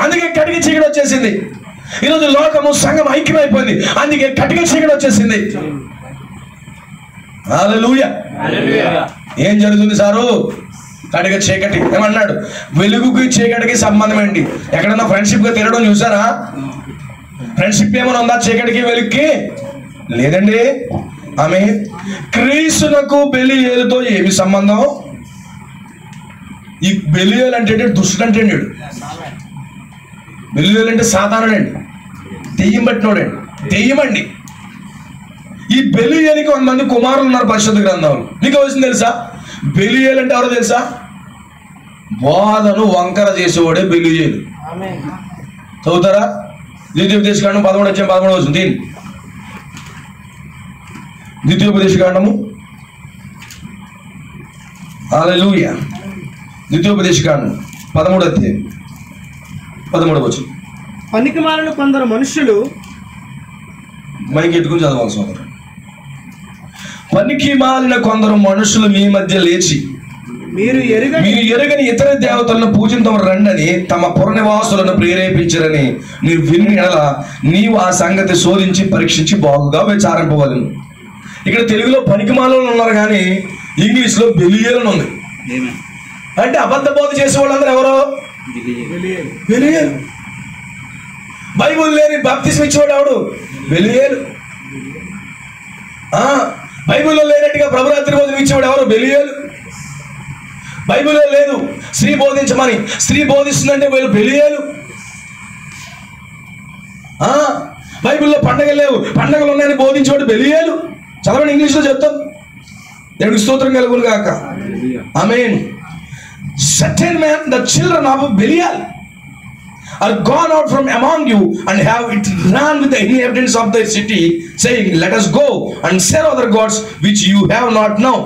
అందుకే కటిక చీకటి వచ్చేసింది. ఈరోజు లోకము సంఘం ఐక్యమైపోయింది, అందుకే కటిక చీకటి వచ్చేసింది. హల్లెలూయా. ఏం జరుగుతుంది సారు? కటిక చీకటి. ఏమన్నాడు? వెలుగుకి చీకటికి సంబంధం ఏంటి? ఎక్కడన్నా ఫ్రెండ్షిప్ గా తిరగడం చూసారా? ఫ్రెండ్షిప్ ఏమైనా ఉందా చీకటికి వెలుగుకి? లేదండి. ఆమె క్రీస్తునకు బెలియేలుతో ఏమి సంబంధం? ఈ బెలియేలు అంటే దుష్టుడు అంటే, బెలియేలు అంటే సాతానుడండి, దెయ్యం పట్టినోడండి, దెయ్యమండి. ఈ బెలియేలుకి 100 మంది కుమారులు ఉన్నారు పరిశుద్ధ గ్రంథంలో. నీకు వచ్చింది తెలుసా? బెలియేలు అంటే ఎవరో తెలుసా? బోధను వంకర చేసేవాడే బెలియేలు. చదువుతారా? ద్వితీయోపదేశకాండం 13 వస్తుంది. దీన్ని ద్వితీయోపదేశకాండము, హల్లెలూయా, ద్వితీయోపదేశకాండం 13 పనికిమాలిన కొందరు మనుషులు, మైకి ఎట్టుకుని చదవాలి సోదరు. పనికి మాలిన కొందరు మనుషులు మీ మధ్య లేచి మీరు ఎరుగని ఇతర దేవతలను పూజించడం రండని తమ పురనివాసులను ప్రేరేపించరని మీరు విని ఎడల నీవు ఆ సంగతి శోధించి పరీక్షించి బాగుగా విచారింపవలెను. ఇక్కడ తెలుగులో పనికిమాలను ఉన్నారు, కానీ ఇంగ్లీష్లో బెలియేలు ఉంది. అంటే అబద్ధ బోధ చేసే వాళ్ళందరూ ఎవరో బెలియేలు. బైబుల్ లేని బాప్తిస్మం ఇచ్చేవాడు ఎవడు? బెలియేలు. బైబిల్లో లేనట్టుగా ప్రభురాత్రి భోజనం ఇచ్చేవాడు ఎవరు? బెలియేలు. బైబిల్లో లేదు స్త్రీ బోధించమని, స్త్రీ బోధిస్తుందంటే వీళ్ళు బెలియేలు. బైబిల్లో పండగలు లేవు, పండగలు ఉన్నాయని బోధించేవాడు బెలియేలు. చదవండి, ఇంగ్లీష్లో చెప్తాను. దేవుడికి స్తోత్రం కలుగును గాక. ఆమేన్. Certain men, the children of Belial, are gone out from among you and have it ran with the inhabitants of the city, saying, let us go and serve other gods which you have not known.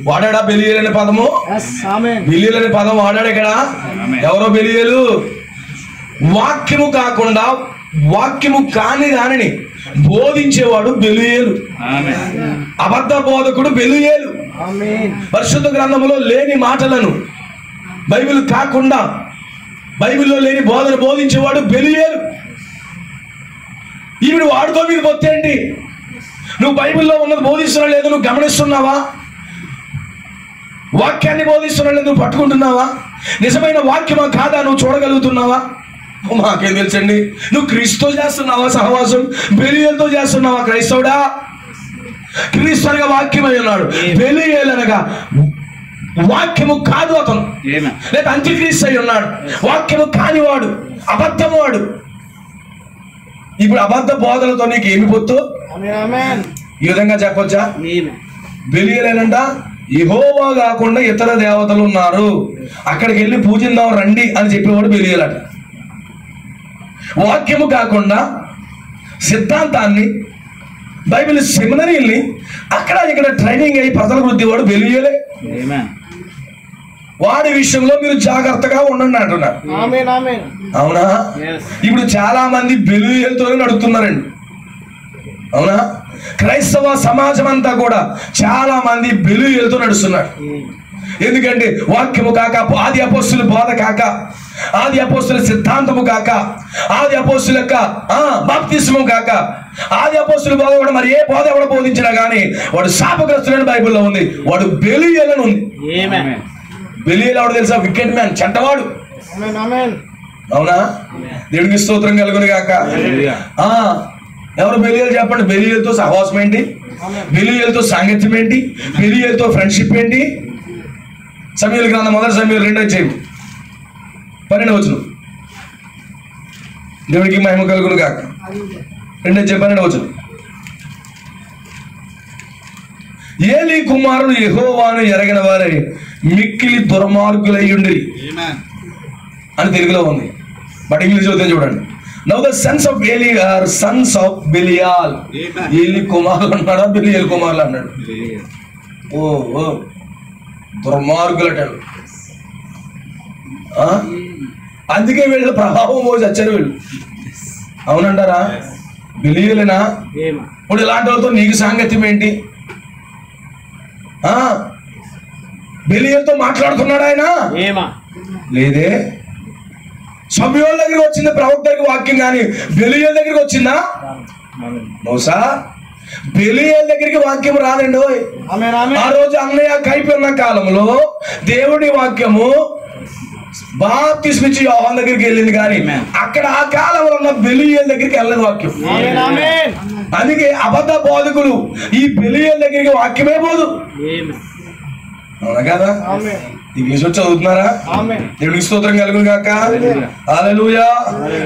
వాడాడా బెలియేలు అనే పదము? బెలియేలు అనే పదం వాడాడు ఇక్కడ. ఎవరో బెలియేలు. వాక్యము కాకుండా వాక్యము కాని దానిని బోధించేవాడు బెలియేలు. అబద్ధ బోధకుడు బెలియేలు. పరిశుద్ధ గ్రంథములో లేని మాటలను, బైబిల్ కాకుండా బైబిల్లో లేని బోధన బోధించేవాడు బెలియేలు. ఈవిడ వాడితో మీద పొత్తేంటి? నువ్వు బైబిల్లో ఉన్నది బోధిస్తున్నా లేదు నువ్వు గమనిస్తున్నావా? వాక్యాన్ని బోధిస్తున్నా లేదు నువ్వు పట్టుకుంటున్నావా? నిజమైన వాక్యమా కాదా నువ్వు చూడగలుగుతున్నావా? మాకేం తెలుసండి. నువ్వు క్రీస్తుతో చేస్తున్నావా సహవాసం? బెలియేలుతో చేస్తున్నావా? క్రైస్తవుడా, క్రీస్తు అనగా వాక్యమై ఉన్నాడు. బెలియేలు అనగా వాక్యము కాదు అతను, లేదా అంత్యక్రీస్తు అయి ఉన్నాడు. వాక్యము కానివాడు, అబద్ధము వాడు. ఇప్పుడు అబద్ధ బోధలతో నీకు ఏమి పొత్తు? ఈ విధంగా చెప్పొచ్చా? బెలియేలేనంట యెహోవా కాకుండా ఇతర దేవతలు ఉన్నారు, అక్కడికి వెళ్ళి పూజిద్దాం రండి అని చెప్పేవాడు బెలియేలట. వాక్యము కాకుండా సిద్ధాంతాన్ని, బైబిల్ సెమినరీల్ని అక్కడ ఇక్కడ ట్రైనింగ్ అయ్యి ప్రజలకు వృద్ధివాడు బెలియేలే. వాడి విషయంలో మీరు జాగ్రత్తగా ఉండండి అంటున్నారు. అవునా? ఇప్పుడు చాలా మంది బెలియేలుతోనే నడుస్తున్నారండి. అవునా? క్రైస్తవ సమాజం అంతా కూడా చాలా మంది బెలియేలుతో నడుస్తున్నారు. ఎందుకంటే వాక్యము కాక, ఆది అపోస్తుల బోధ కాక, ఆది అపోస్తుల సిద్ధాంతము కాక, ఆది అపోస్తుల యొక్క బాప్తిస్మం కాక, ఆది అపోస్తుల బోధ కూడా మరి ఏ బోధ ఎవడ బోధించినా కానీ వాడు శాపగ్రస్తుడని బైబిల్లో ఉంది. వాడు బెలియేలని ఉంది. బెలియేలు ఎవడు తెలుసా? వికెట్ మ్యాన్, చెడ్డవాడు. అవునా? దేవునికి స్తోత్రం కలుగును గాక. ఎవరు బెలియేలు చెప్పండి. బెలియేలుతో సహవాసం ఏంటి? బెలియేలుతో సాంగత్యం ఏంటి? బెలియేలుతో ఫ్రెండ్షిప్ ఏంటి? సమూయేలు గ్రంథం 1 సమూయేలు 2:12 దేవుడికి మహిమ కలుగును గాక. 2:12 ఏలీ కుమారుడు యెహోవాను ఎరగిన వారే మిక్కిలి దుర్మార్గులయ్యుండిరి అని తెలుగులో ఉంది. బట్ ఇంగ్లీష్ చదివితే చూడండి. Now the sons of Eli are sons of Belial. Eli కుమారులు అన్నాడా, బెలియేలు కుమారులు అన్నాడు? ఓ దుర్మార్గులట. అందుకే వీళ్ళు ప్రభావం పోసి వచ్చారు వీళ్ళు. అవునంటారా? బెలియేలేనా? ఇప్పుడు ఇలాంటి వాళ్ళతో నీకు సాంగత్యం ఏంటి? బెలియేలుతో మాట్లాడుతున్నాడు ఆయన? లేదే. సమూయేలు దగ్గరికి వచ్చింది ప్రవక్త దగ్గరికి వాక్యం, కానీ బెలియేలు దగ్గరికి వచ్చిందా? మోసా బెలియేలు దగ్గరికి వాక్యం రాదండి. ఆ రోజు అన్నయ్య కైపి ఉన్న కాలంలో దేవుడి వాక్యము బాప్తిస్మిచ్చి యోహాను దగ్గరికి వెళ్ళింది, కానీ అక్కడ ఆ కాలంలో ఉన్న బెలియేలు దగ్గరికి వెళ్ళలేదు వాక్యం. అందుకే అబద్ధ బోధకులు ఈ బెలియేలు దగ్గరికి వాక్యమే పోదు. అవునా కదా? ఇంగ్లీష్ వచ్చి చదువుతున్నారా? దేవుడికి స్తోత్రం కలుగును గాక. Hallelujah.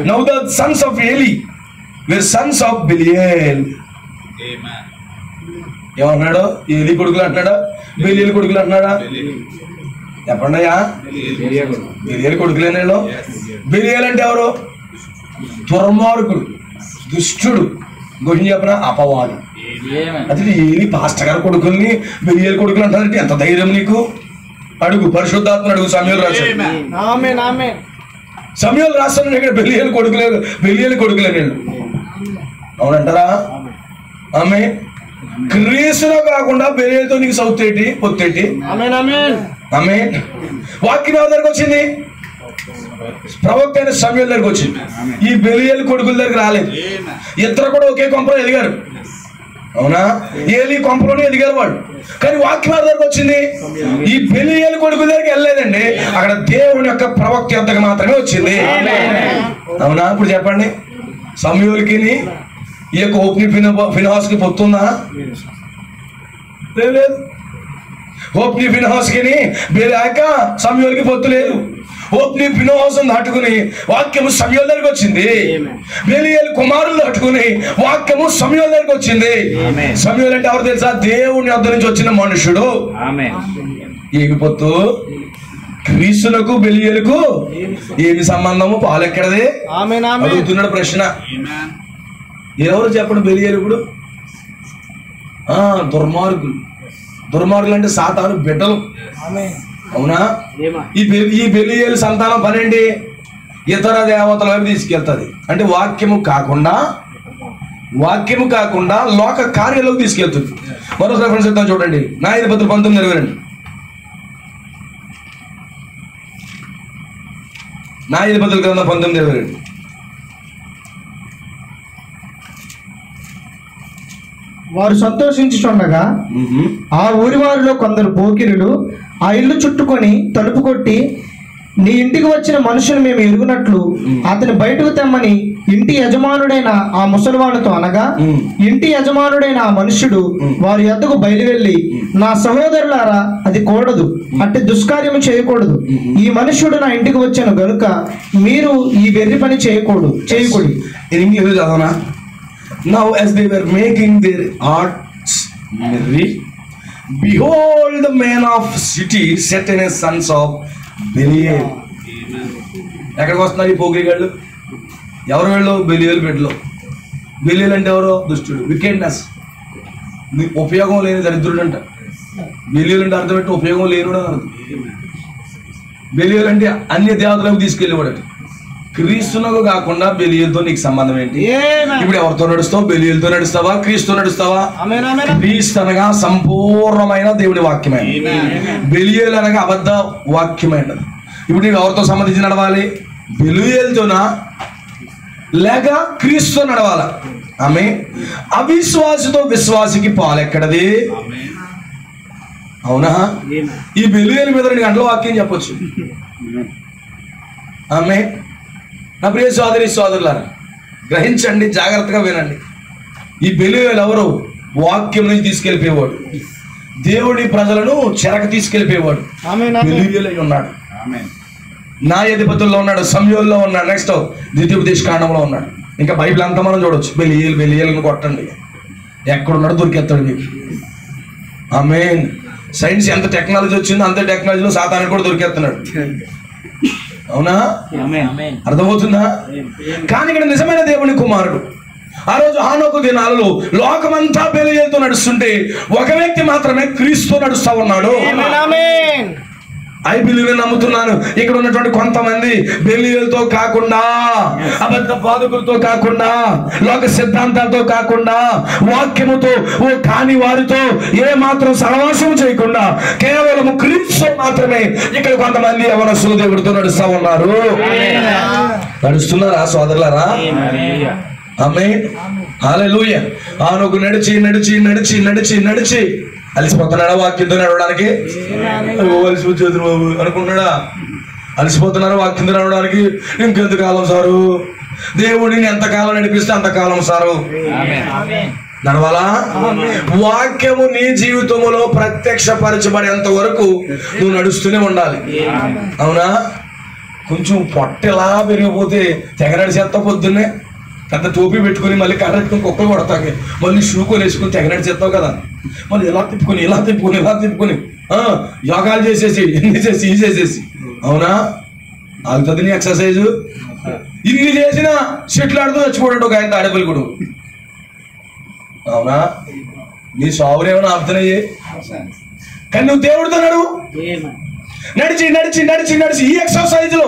Now the sons of Eli were sons of Belial. ఏమన్నాడు? ఏలీ కొడుకులు అంటున్నాడా, బెలియేలు కొడుకులు అంటున్నాడా? చెప్పండి అయ్యా. బెలియేలు కొడుకులేనేళ్ళు. బెలియేలు అంటే ఎవరు? దుర్మార్గుడు, దుష్టుడు, గురించి చెప్పిన అపవాది. అది ఏలీ పాస్టర్ గారి కొడుకుల్ని బెలియేలు కొడుకులు అంటారంటే ఎంత ధైర్యం నీకు? అడుగు, పరిశుద్ధాత్మను అడుగు. సమూయేలు రాశాడు. సమూయేలు రాస్తాను ఇక్కడ బెలియేలు కొడుకులే నేను. అవునంటారా? ఆమె క్రీస్తులో కాకుండా బెలియేలుతో నీకు సౌతేటి పొత్తేటి? ఆమె వాక్యం ఎవరి దగ్గరకు వచ్చింది? ప్రవక్త అయిన సమూయేలు దగ్గరకు వచ్చింది. ఈ బెలియేలు కొడుకుల దగ్గరికి రాలేదు. ఇద్దరు కూడా ఒకే కొంపలో ఎదిగారు. అవునా? ఏలీ కొంపలోనే ఎదిగారు వాళ్ళు, కానీ వాక్యం ఎవరి దగ్గరకు వచ్చింది? ఈ బెలియేలు కొడుకుల దగ్గరికి వెళ్ళలేదండి. అక్కడ దేవుని యొక్క ప్రవక్త యొద్దకు మాత్రమే వచ్చింది. అవునా? ఇప్పుడు చెప్పండి, సమూయేలుకి ఈ యొక్క ఓప్ని ఫినహాస్కి పొత్తుందా? లేదు. ఓప్ని ఫినహాస్కి సమూయేలుకి పొత్తు లేదు. ఓప్ని ఫినహాసును దాటుకుని వాక్యము సమూయేలు దగ్గరికి వచ్చింది. బెలియేలు కుమారులు దాటుకుని వాక్యము సమూయేలు దగ్గరికి వచ్చింది. సమూయేలు అంటే ఎవరు తెలుసా? దేవుని వద్ద నుంచి వచ్చిన మనుషుడు. ఏమి పొత్తు? క్రీస్తునకు బెలియేలుకు ఏమి సంబంధము? పాలెక్కడది? అడుగుతున్నాడు ప్రశ్న. ఎవరు చెప్పండి? బెలియేలు ఇప్పుడు దుర్మార్గులు అంటే సాతాను బిడ్డలు. అవునా? ఈ బెలియేలు సంతానం పనేంటి? ఇతర దేవతల వైపు తీసుకెళ్తుంది. అంటే వాక్యము కాకుండా లోక కార్యాలకు తీసుకెళ్తుంది. మరో రెఫరెన్స్ ఇద్దాం చూడండి. న్యాయాధిపతులు 19:22. న్యాయాధిపతుల గ్రంథం 19:22. వారు సంతోషించుచుండగా ఆ ఊరి వారిలో కొందరు పోకిరులు ఆ ఇల్లు చుట్టుకొని తలుపు కొట్టి, నీ ఇంటికి వచ్చిన మనుషులు మేము ఎరుగునట్లు అతని బయటకు తెమ్మని ఇంటి యజమానుడైన ఆ ముసలివాళ్ళతో అనగా, ఇంటి యజమానుడైన ఆ మనుష్యుడు వారి యొద్దకు బయలువెళ్ళి, నా సహోదరులారా, అది కూడదు, అట్టి దుష్కార్యము చేయకూడదు. ఈ మనుష్యుడు నా ఇంటికి వచ్చాను గనుక మీరు ఈ వెర్రి పని చేయకూడదు. Now as they were making their hearts merry, behold, the man of city set in his sons of Belial. ఎక్కడికి వస్తున్నారు ఈ పోగిరిగాళ్ళు? ఎవరు వెళ్ళు? బెలియలు బిడ్డలు. బెలియలు అంటే ఎవరో? దుష్టుడు, వికెండ్నెస్, ఉపయోగం లేని దరిద్రుడు అంట. బెలియలు అంటే అర్థం పెట్టి ఉపయోగం లేనుడు అని అర్థం. బెలియలు అంటే అన్ని దేవతలకు తీసుకెళ్ళేవాడు. క్రీస్తునకు కాకుండా బెలియలతో నీకు సంబంధం ఏంటి? ఇప్పుడు ఎవరితో నడుస్తావు? బెలియలతో నడుస్తావా? క్రీస్తుతో నడుస్తావా? క్రీస్తు అనగా సంపూర్ణమైన దేవుడి వాక్యమైన, బెలియలు అనగా అబద్ధ వాక్యమైనది. ఇప్పుడు నీవు ఎవరితో సంబంధించి నడవాలి? బెలియలతోనా లేక క్రీస్తుతో నడవాలా? ఆమె అవిశ్వాసితో విశ్వాసికి పాలెక్కడది? అవునా? ఈ బెలియల మీద 2 గంటల వాక్యం చెప్పొచ్చు. ఆమె నా ప్రియ సోదరి సోదరులారా, గ్రహించండి, జాగ్రత్తగా వినండి. ఈ బెలియలు ఎవరు? వాక్యం నుంచి తీసుకెళ్ళిపోయేవాడు, దేవుడి ప్రజలను చెరక తీసుకెళ్ళిపోయేవాడు. బెలియలై ఉన్నాడు. న్యాయాధిపతుల్లో ఉన్నాడు, సమయంలో ఉన్నాడు, నెక్స్ట్ ద్వితీయోపదేశకాండంలో ఉన్నాడు. ఇంకా బైబిల్ అంతా మనం చూడొచ్చు. బెలియలను కొట్టండి, ఎక్కడున్నాడో దొరికేస్తాడు మీకు. ఆమేన్. సైన్స్ ఎంత టెక్నాలజీ వచ్చిందో అంతే టెక్నాలజీలో సాతాను కూడా దొరికేస్తున్నాడు. అవునా? అర్థమవుతుందా? కానీ ఇక్కడ నిజమైన దేవుని కుమారుడు ఆ రోజు హానోకు దినాలలో లోకమంతా బెలియలతో నడుస్తుంటే ఒక వ్యక్తి మాత్రమే క్రీస్తుతో నడుస్తా ఉన్నాడు. ఐ బిలీవ్ నమ్ముతున్నాను. ఇక్కడ ఉన్నటువంటి కొంతమంది బెలియలతో కాకుండా, అబద్ధ బాధకులతో కాకుండా, లోక సిద్ధాంతాలతో కాకుండా, వాక్యముతో కాని వారితో ఏ మాత్రం సహవాసం చేయకుండా కేవలం క్రీస్తు మాత్రమే ఇక్కడ కొంతమంది యవనస్తులు దేవుడితో నడుస్తా ఉన్నారు. నడుస్తున్నారా సోదరులారా? ఆమేన్. హల్లెలూయా. ఆనోకు నడిచి నడిచి నడిచి నడిచి నడిచి అలసిపోతున్నాడా? వాక్యంతో నడవడానికి అలసిపోతుంది బాబు అనుకుంటున్నాడా? అలసిపోతున్నారా వాక్యంతో నడవడానికి? ఇంకెంతకాలం సారు? దేవుడిని ఎంతకాలం నడిపిస్తే అంతకాలం సారు నడవాలా? వాక్యము నీ జీవితంలో ప్రత్యక్షపరచబడేంత వరకు నువ్వు నడుస్తూనే ఉండాలి. అవునా? కొంచెం పొట్టెలా పెరిగిపోతే తెగ నడిచేస్తా, పొద్దున్నే పెద్ద టోపీ పెట్టుకుని మళ్ళీ కర్రెట్టుకుని కుక్కలు కొడతాకి, మళ్ళీ షూ కొని వేసుకుని తెగ నడిచేస్తావు కదా, మళ్ళీ ఇలా తిప్పుకొని ఇలా తిప్పుకొని ఇలా తిప్పుకొని యోగాలు చేసేసి ఎన్ని చేసి ఈ చేసేసి. అవునా? ఆగుతుంది నీ ఎక్సర్సైజు? ఇన్ని చేసిన చెట్లు ఆడుతూ చచ్చిపోయాడు ఒక ఆయన ఆడపిల్లి కూడా. అవునా? నీ సావురేమైనా ఆపుతున్నాయి? కానీ నువ్వు దేవుడితో నడువు. నడిచి నడిచి నడిచి నడిచి ఈ ఎక్సర్సైజ్ లో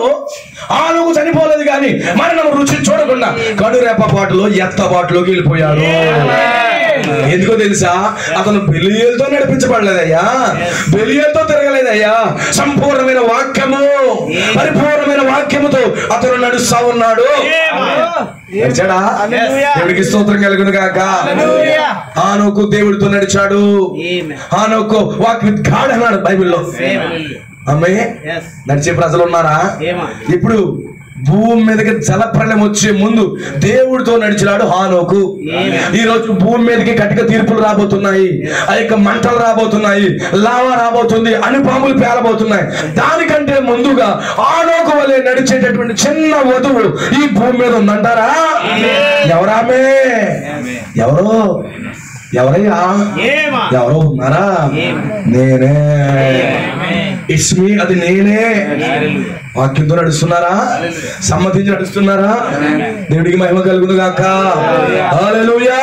ఆనుకు చనిపోలేదు కానీ మరణం రుచి చూడకుండా కడురేప పాటలో ఎత్తబాటులోకి వెళ్ళిపోయాడు. ఎందుకో తెలుసా? అతను బెలియలతో నడిపించబడలేదయ్యా, బెలియలతో తిరగలేదయ్యా. సంపూర్ణమైన వాక్యము, పరిపూర్ణమైన వాక్యముతో అతను నడుస్తా ఉన్నాడు. నడిచాడా? దేవుడికి స్తోత్రం కలుగును గాక. హానోకు దేవుడితో నడిచాడు. హానోకు వాక్ విత్ గాడ్ అన్నాడు బైబిల్లో. అమ్మాయి నడిచే ప్రజలు ఉన్నారా? ఇప్పుడు భూమి మీదకి జలప్రళయం వచ్చే ముందు దేవుడితో నడిచినాడు హానోకు. ఈ రోజు భూమి మీదకి కటిక తీర్పులు రాబోతున్నాయి, ఆ యొక్క మంటలు రాబోతున్నాయి, లావా రాబోతుంది, అణుపాములు పేలబోతున్నాయి. దానికంటే ముందుగా హానోకు వలె నడిచేటటువంటి చిన్న వధువు ఈ భూమి మీద ఉందంటారా? ఎవరామే? ఎవరో? ఎవరయ్యా? ఎవరో ఉన్నారా? నేనే. ఇస్మి, అది నేనే. వాక్యంతో నడుస్తున్నారా? సమ్మతించి నడుస్తున్నారా? దేవుడికి మహిమ కలుగును గాక. హల్లెలూయా.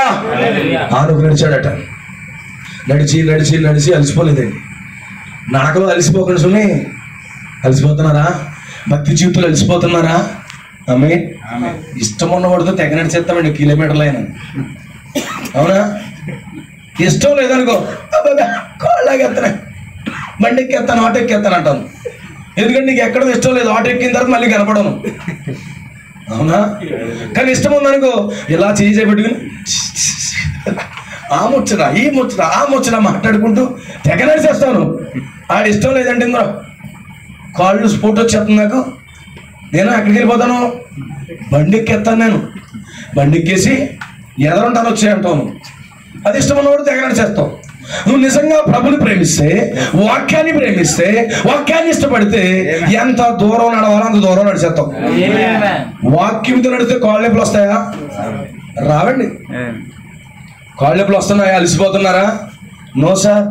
హానోకు నడిచాడట. నడిచి నడిచి నడిచి అలసిపోలేదండి. నడకలో అలసిపోకుండా సుని అలసిపోతున్నారా? భక్తి జీవితంలో అలసిపోతున్నారా? ఆమె ఇష్టం ఉన్నవాడితో తెగ నడిచేస్తామండి కిలోమీటర్లైనా. అవునా? ఇష్టం లేదనుకో, కాళ్ళకెత్తాను, బండి ఎక్కేస్తాను, ఆటో ఎక్కేస్తాను అంటాను. ఎందుకంటే నీకు ఎక్కడో ఇష్టం లేదు, ఆటో ఎక్కిన తర్వాత మళ్ళీ కనపడను. అవునా? కానీ ఇష్టం ఉందనుకో, ఇలా చేయి పెట్టుకుని ఆ ముచ్చట ఈ ముచ్చట ఆ ముచ్చట మాట్లాడుకుంటూ తెగ నడిచేస్తాను. ఆడి ఇష్టం లేదంటే ఇందులో కాళ్ళు స్పోర్ట్ వచ్చేస్తుంది నాకు. నేను అక్కడికి వెళ్ళిపోతాను, బండి ఎక్కేస్తాను. నేను బండి ఎక్కేసి ఎదరంటాను వచ్చేయంటాను. అది ఇష్టం ఉన్నవాడు తెగ నడిచేస్తావు. నువ్వు నిజంగా ప్రభుని ప్రేమిస్తే, వాక్యాన్ని ప్రేమిస్తే, వాక్యాన్ని ఇష్టపడితే ఎంత దూరం నడవాలో అంత దూరం నడిచేస్తావు. వాక్యంతో నడిస్తే కాళ్ళు నొప్పులు వస్తాయా? రావండి. కాళ్ళు నొప్పులు వస్తున్నాయా? అలసిపోతున్నారా? No sir.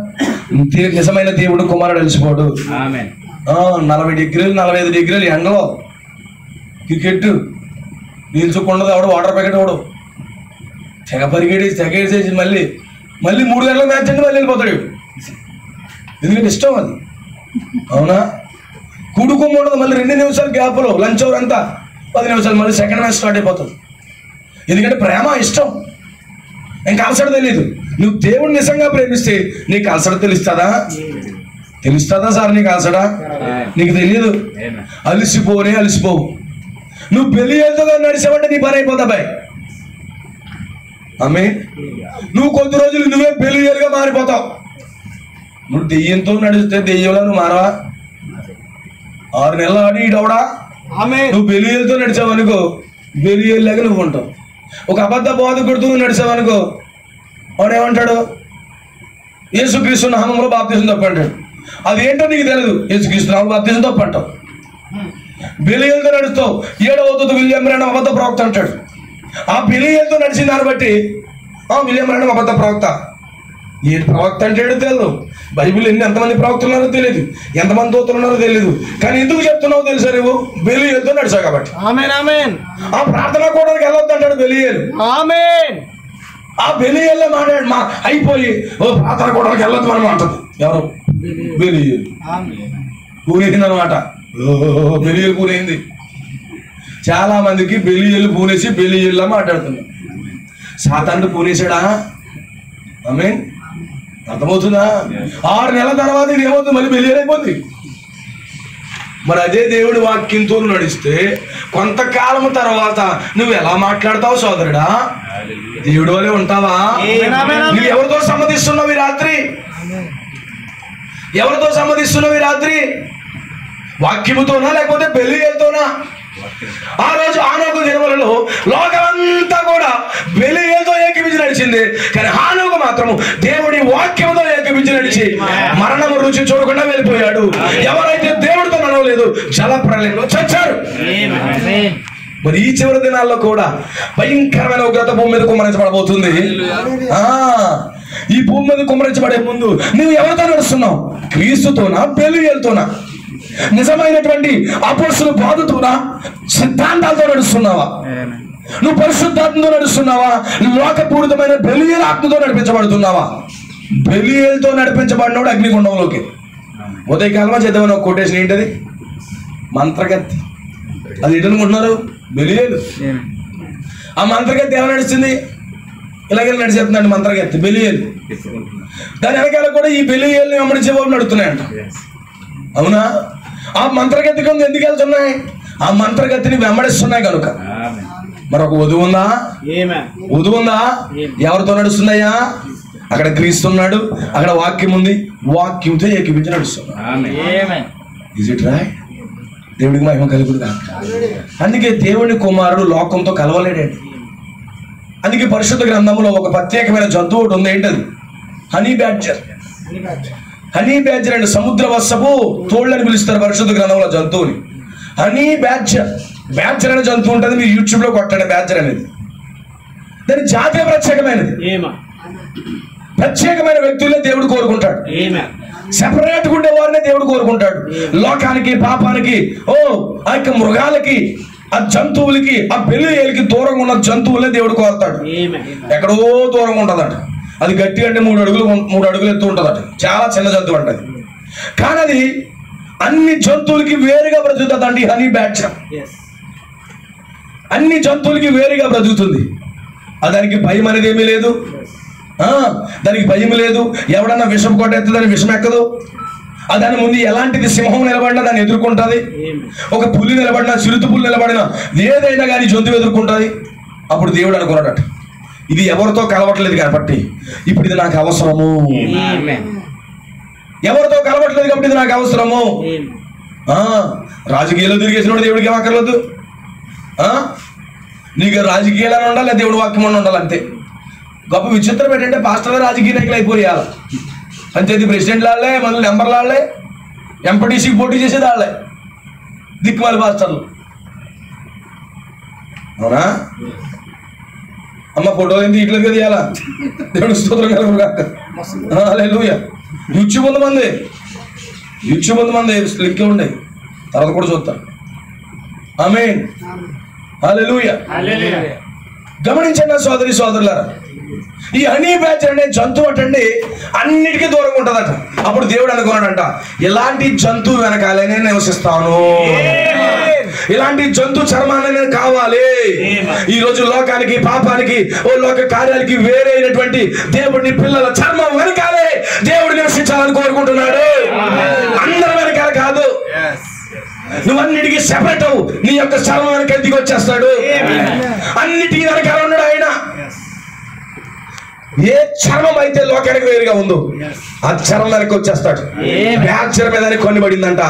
నిజమైన దేవుడు కుమారుడు అలసిపోడు. 40 డిగ్రీలు 45 డిగ్రీలు ఎండలో క్రికెట్ నిల్చుకుండదు ఎవడు, వాటర్ ప్యాకెట్ ఎవడు తెగ పరిగెట్టేసి మళ్ళీ 3 గంటల మ్యాచ్ అంటే మళ్ళీ వెళ్ళిపోతాడు. ఎందుకంటే ఇష్టం అది. అవునా? కూడుకోమూడదు. మళ్ళీ 2 నిమిషాలు గ్యాప్లో లంచ్ అవర్ అంతా 10 నిమిషాలు మళ్ళీ సెకండ్ మ్యాచ్ స్టార్ట్ అయిపోతుంది. ఎందుకంటే ప్రేమ, ఇష్టం. ఇంకా అలసట తెలియదు. నువ్వు దేవుడిని నిజంగా ప్రేమిస్తే నీకు అలసట తెలుస్తుందా సార్? నీకు అలసట నీకు తెలియదు. అలసిపోవు. నువ్వు బెలియేలుతో నడిచావంటే నీ పని అయిపోతా బాయ్. ఆమె నువ్వు కొద్ది రోజులు నువ్వే బెలియేలుగా మారిపోతావు. నువ్వు దెయ్యంతో నడిస్తే దెయ్యంలో నువ్వు మారవా? 6 నెలలు ఆడి ఈడవడా? నువ్వు బెలియేలుతో నడిచావు అనుకో, బెలియేలులాగా నువ్వు ఉంటావు. ఒక అబద్ధ బోధకుడుతూ నడిచావు అనుకో, వాడేమంటాడు? యేసుక్రీస్తు నామములో బాప్తిసం తప్పు అంటాడు. అదేంటో నీకు తెలియదు. యేసుక్రీస్తు నామములో బాప్తిసం తప్పు అంటావు. బెలియేలుతో నడుస్తావు. 7వ దూత విలియం బ్రానమ్ అబద్ధ ప్రవక్త అంటాడు. ఆ బెలియేలుతో నడిచిన దాన్ని బట్టి విలియం బ్రానమ్ అబద్ధ ప్రవక్త. ఏ ప్రవక్త అంటే తెలియదు. బైబిల్ ఎంతమంది ప్రవక్తలు ఉన్నారో తెలియదు, ఎంతమంది దూతలు ఉన్నారో తెలియదు. కానీ ఎందుకు చెప్తున్నావు తెలుసా? నువ్వు బెలియేలుతో నడిచావు కాబట్టి. ఆ ప్రార్థన కూడానికి వెళ్ళొద్దు అంటాడు బెలియేలు. ఆ బెలియేల్లో అయిపోయి ప్రార్థన కూడానికి వెళ్ళొద్దు మనం అంటది. ఎవరు? బెలియేలు. పూనేసింది అనమాట. బెలియేలు పూనైంది. చాలా మందికి బెలియేలు పూనేసి బెలియేల్లా మాట్లాడుతున్నారు. సాతాను పూనేసాడా? ఆమేన్. అర్థమవుతుందా? 6 నెలల తర్వాత ఇది ఏమవుతుంది? మళ్ళీ బెలియేలు అయిపోతుంది. మరి అదే దేవుడి వాక్యంతో నడిస్తే కొంతకాలం తర్వాత నువ్వు ఎలా మాట్లాడతావు సోదరుడా? దేవుడి వల్లే ఉంటావా? నువ్వు ఎవరితో సమ్మతిస్తున్నావు ఈ రాత్రి? ఎవరితో సమ్మతిస్తున్నావు ఈ రాత్రి? వాక్యముతోనా లేకపోతే బెలియేలుతోనా? ఆ రోజు హానోకు దినములలో లోకమంతా కూడా బెలియేలుతో ఏకీపించి నడిచింది. కానీ హానోకు మాత్రము దేవుడి వాక్యముతో ఏకీపించి నడిచి మరణము రుచి చూడకుండా వెళ్ళిపోయాడు. ఎవరైతే దేవుడితో నడవలేదు జల ప్రళయంలో చచ్చారు. మరి ఈ చివరి దినాల్లో కూడా భయంకరమైన ఉగ్రత భూమి మీద కుమ్మరించబడబోతుంది. ఈ భూమి మీద కుమ్మరించబడే ముందు నువ్వు ఎవరితో నడుస్తున్నావు? క్రీస్తుతోనా బెలియేలుతోనా? నిజమైనటువంటి అపోస్తలుల బోధతోనా సిద్ధాంతాలతో నడుస్తున్నావా? నువ్వు పరిశుద్ధాత్మతో నడుస్తున్నావా? లోకపూరితమైన బెలియేలు ఆత్మతో నడిపించబడుతున్నావా? బెలియేలుతో నడిపించబడినోడు అగ్నిగుండంలోకి. ఉదయకాలమా చేద్దామని ఒక కొటేషన్ ఏంటది? మంత్రగత్తి. అది ఎటనుకుంటున్నారు? బెలియేలు. ఆ మంత్రగత్తి ఎలా నడుస్తుంది? ఇలాగే నడిచేస్తుందండి మంత్రగత్తి, బెలియేలు. దాని వెనకాల కూడా ఈ బెలియేలుని వెంబడించే వాళ్ళు నడుస్తున్నాయంట. అవునా? ఆ మంత్రగత్తి కింద ఎందుకు వెళ్తున్నాయి? ఆ మంత్రగత్తిని వెంబడిస్తున్నాయి కనుక. మరి ఒక వధువు ఉందా? ఎవరితో నడుస్తుందయ్యా? అక్కడ క్రీస్తున్నాడు, అక్కడ వాక్యం ఉంది, వాక్యంతో ఏకీపించి నడుస్తున్నాడు. Is it right? దేవుడికి మహిమ కలుగుతుందా? అందుకే దేవుని కుమారుడు లోకంతో కలవలేడండి. అందుకే పరిశుద్ధ గ్రంథంలో ఒక ప్రత్యేకమైన జంతువు ఒకటి ఉంది. ఏంటది? Honey badger. హనీ బ్యాడ్జర్ అంటే సముద్ర వసపు తోళ్ళని పిలుస్తారు పరిశుద్ధ గ్రంథంలో జంతువుని. Honey badger. బ్యాడ్జర్ అనే జంతువు ఉంటుంది. మీరు యూట్యూబ్లో కొట్టండి బ్యాడ్జర్ అనేది. దాని జాతీయ ప్రత్యేకమైనది. ప్రత్యేకమైన వ్యక్తులనే దేవుడు కోరుకుంటాడు. సెపరేట్ ఉండే వారినే దేవుడు కోరుకుంటాడు. లోకానికి, పాపానికి, ఆ యొక్క మృగాలకి, ఆ జంతువులకి, ఆ బెలియేలుకి దూరంగా ఉన్న జంతువులనే దేవుడు కోరుతాడు. ఎక్కడో దూరంగా ఉంటుందట. అది గట్టి అంటే 3 అడుగులు ఎత్తు ఉంటుందట. చాలా చిన్న జంతువు అంటది. కానీ అది అన్ని జంతువులకి వేరుగా బ్రతుకుతుంది అండి. హనీ బ్యాడ్జర్ అన్ని జంతువులకి వేరుగా బ్రతుకుతుంది. దానికి భయం అనేది ఏమీ లేదు. దానికి భయం లేదు. ఎవడన్నా విషం కొట్టేస్తే దాని విషం ఎక్కదు. దాని ముందు ఎలాంటిది సింహం నిలబడినా దాన్ని ఎదుర్కొంటుంది. ఒక పులి నిలబడినా, చిరుత పులి నిలబడినా, ఏదైనా కానీ జంతువు ఎదుర్కొంటుంది. అప్పుడు దేవుడు అనుకున్నాడట, ఇది ఎవరితో కలవట్లేదు కాబట్టి ఇప్పుడు ఇది నాకు అవసరము. ఎవరితో కలవట్లేదు కాబట్టి ఇది నాకు అవసరము. రాజకీయాల్లో తిరిగేసినోడు దేవుడికి ఏమక్కర్లేదు. నీకు రాజకీయాలని ఉండాలి, దేవుడి వాక్యం ఉండాలి అంతే. గొప్ప విచిత్రం ఏంటంటే పాస్టర్లు రాజకీయ నాయకులు అయిపోయాలి. పంచాయతీ ప్రెసిడెంట్ లాళ్లే, మళ్ళీ నెంబర్ లాళ్లే, ఎంపీటీసీకి పోటీ చేసేది వాళ్ళే, దిక్కుమాలి పాస్టర్లు. అవునా? అమ్మ ఫోటోలు ఏంటి ఇట్లా తీయాలా? దేవుడు స్తోత్రం కలుగుగాక. హల్లెలూయా. యూట్యూబ్ మంది లింక్ ఉండే తర్వాత కూడా చూస్తాను. ఆమేన్. హల్లెలూయా. గమనించండి సోదరి సోదరులారా, ఈ హనీ బ్యాచర్ అనే జంతువు అటండి అన్నిటికీ దూరంగా ఉంటుందట. అప్పుడు దేవుడు అనుకున్నాడంట, ఇలాంటి జంతువు వెనకాలే నేను నివసిస్తాను, ఇలాంటి జంతు చర్మాన్ని నేను కావాలి. ఈ రోజు లోకానికి, పాపానికి, ఓ లోక కార్యాలకి వేరే అయినటువంటి దేవుడిని పిల్లల చర్మం వెనకాలే దేవుడు నివసించాలని కోరుకుంటున్నాడు. అందరి వెనకాల కాదు. నువ్వు అన్నిటికీ సెపరేట్ అవు, నీ యొక్క చర్మం వెనక దిగి వచ్చేస్తాడు. అన్నిటికీ వెనకాల ఉన్నాడు ఆయన. ఏ చర్మం అయితే లోకానికి వేరుగా ఉందో ఆ చర్మం వెనక్కి వచ్చేస్తాడు. బ్యాచర్ మీద కొన్ని పడిందంట.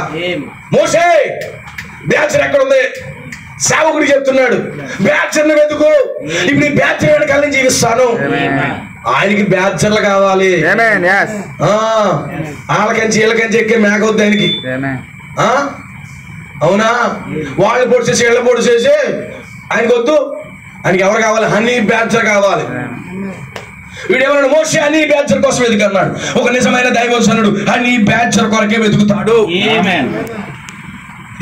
మోసే బ్యాచర్ ఎక్కడ ఉంది? సేవకుడు చెప్తున్నాడు, బ్యాచర్ని వెతుకు, ఇప్పుడు ఈ బ్యాచర్ వెనకాల నుంచి జీవిస్తాను. ఆయనకి బ్యాచర్లు కావాలి. వాళ్ళకంచి వీళ్ళకంచి ఎక్కే మేకవద్దు ఆయనకి. అవునా? వాళ్ళు పొడి చేసి వీళ్ళ పొడి చేసి ఆయనకి వద్దు. ఆయనకి ఎవరు కావాలి? హనీ బ్యాచర్ కావాలి. వీడేమన్నాడు? మోషే హనీ బ్యాచర్ కోసం వెతుకన్నాడు. ఒక నిజమైన దైవజనుడు హనీ బ్యాచర్ కొరకే వెతుకుతాడు.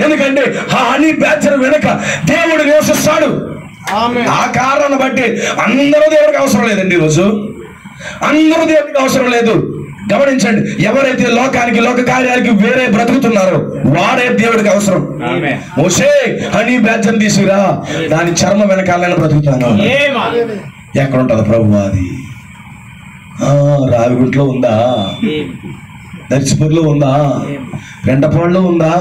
ఎందుకంటే ఆ హనీ బ్యాచర్ వెనక దేవుడు నివసిస్తాడు. ఆ కారణాన్ని బట్టి అందరూ దేవుడికి అవసరం లేదండి. ఈరోజు అందరూ దేవుడికి అవసరం లేదు. గమనించండి, ఎవరైతే లోకానికి, లోక కార్యాలకి వేరే బ్రతుకుతున్నారో వాడే దేవుడికి అవసరం. మోషే హనీ బ్యాచర్ తీసుకురా, దాని చర్మ వెనకాలని బ్రతుకుతాను. ఎక్కడ ఉంటది ప్రభు? అది రావిగుంట్లో ఉందా? దర్శపూర్లో ఉందా? వెంటపాడులో ఉందా?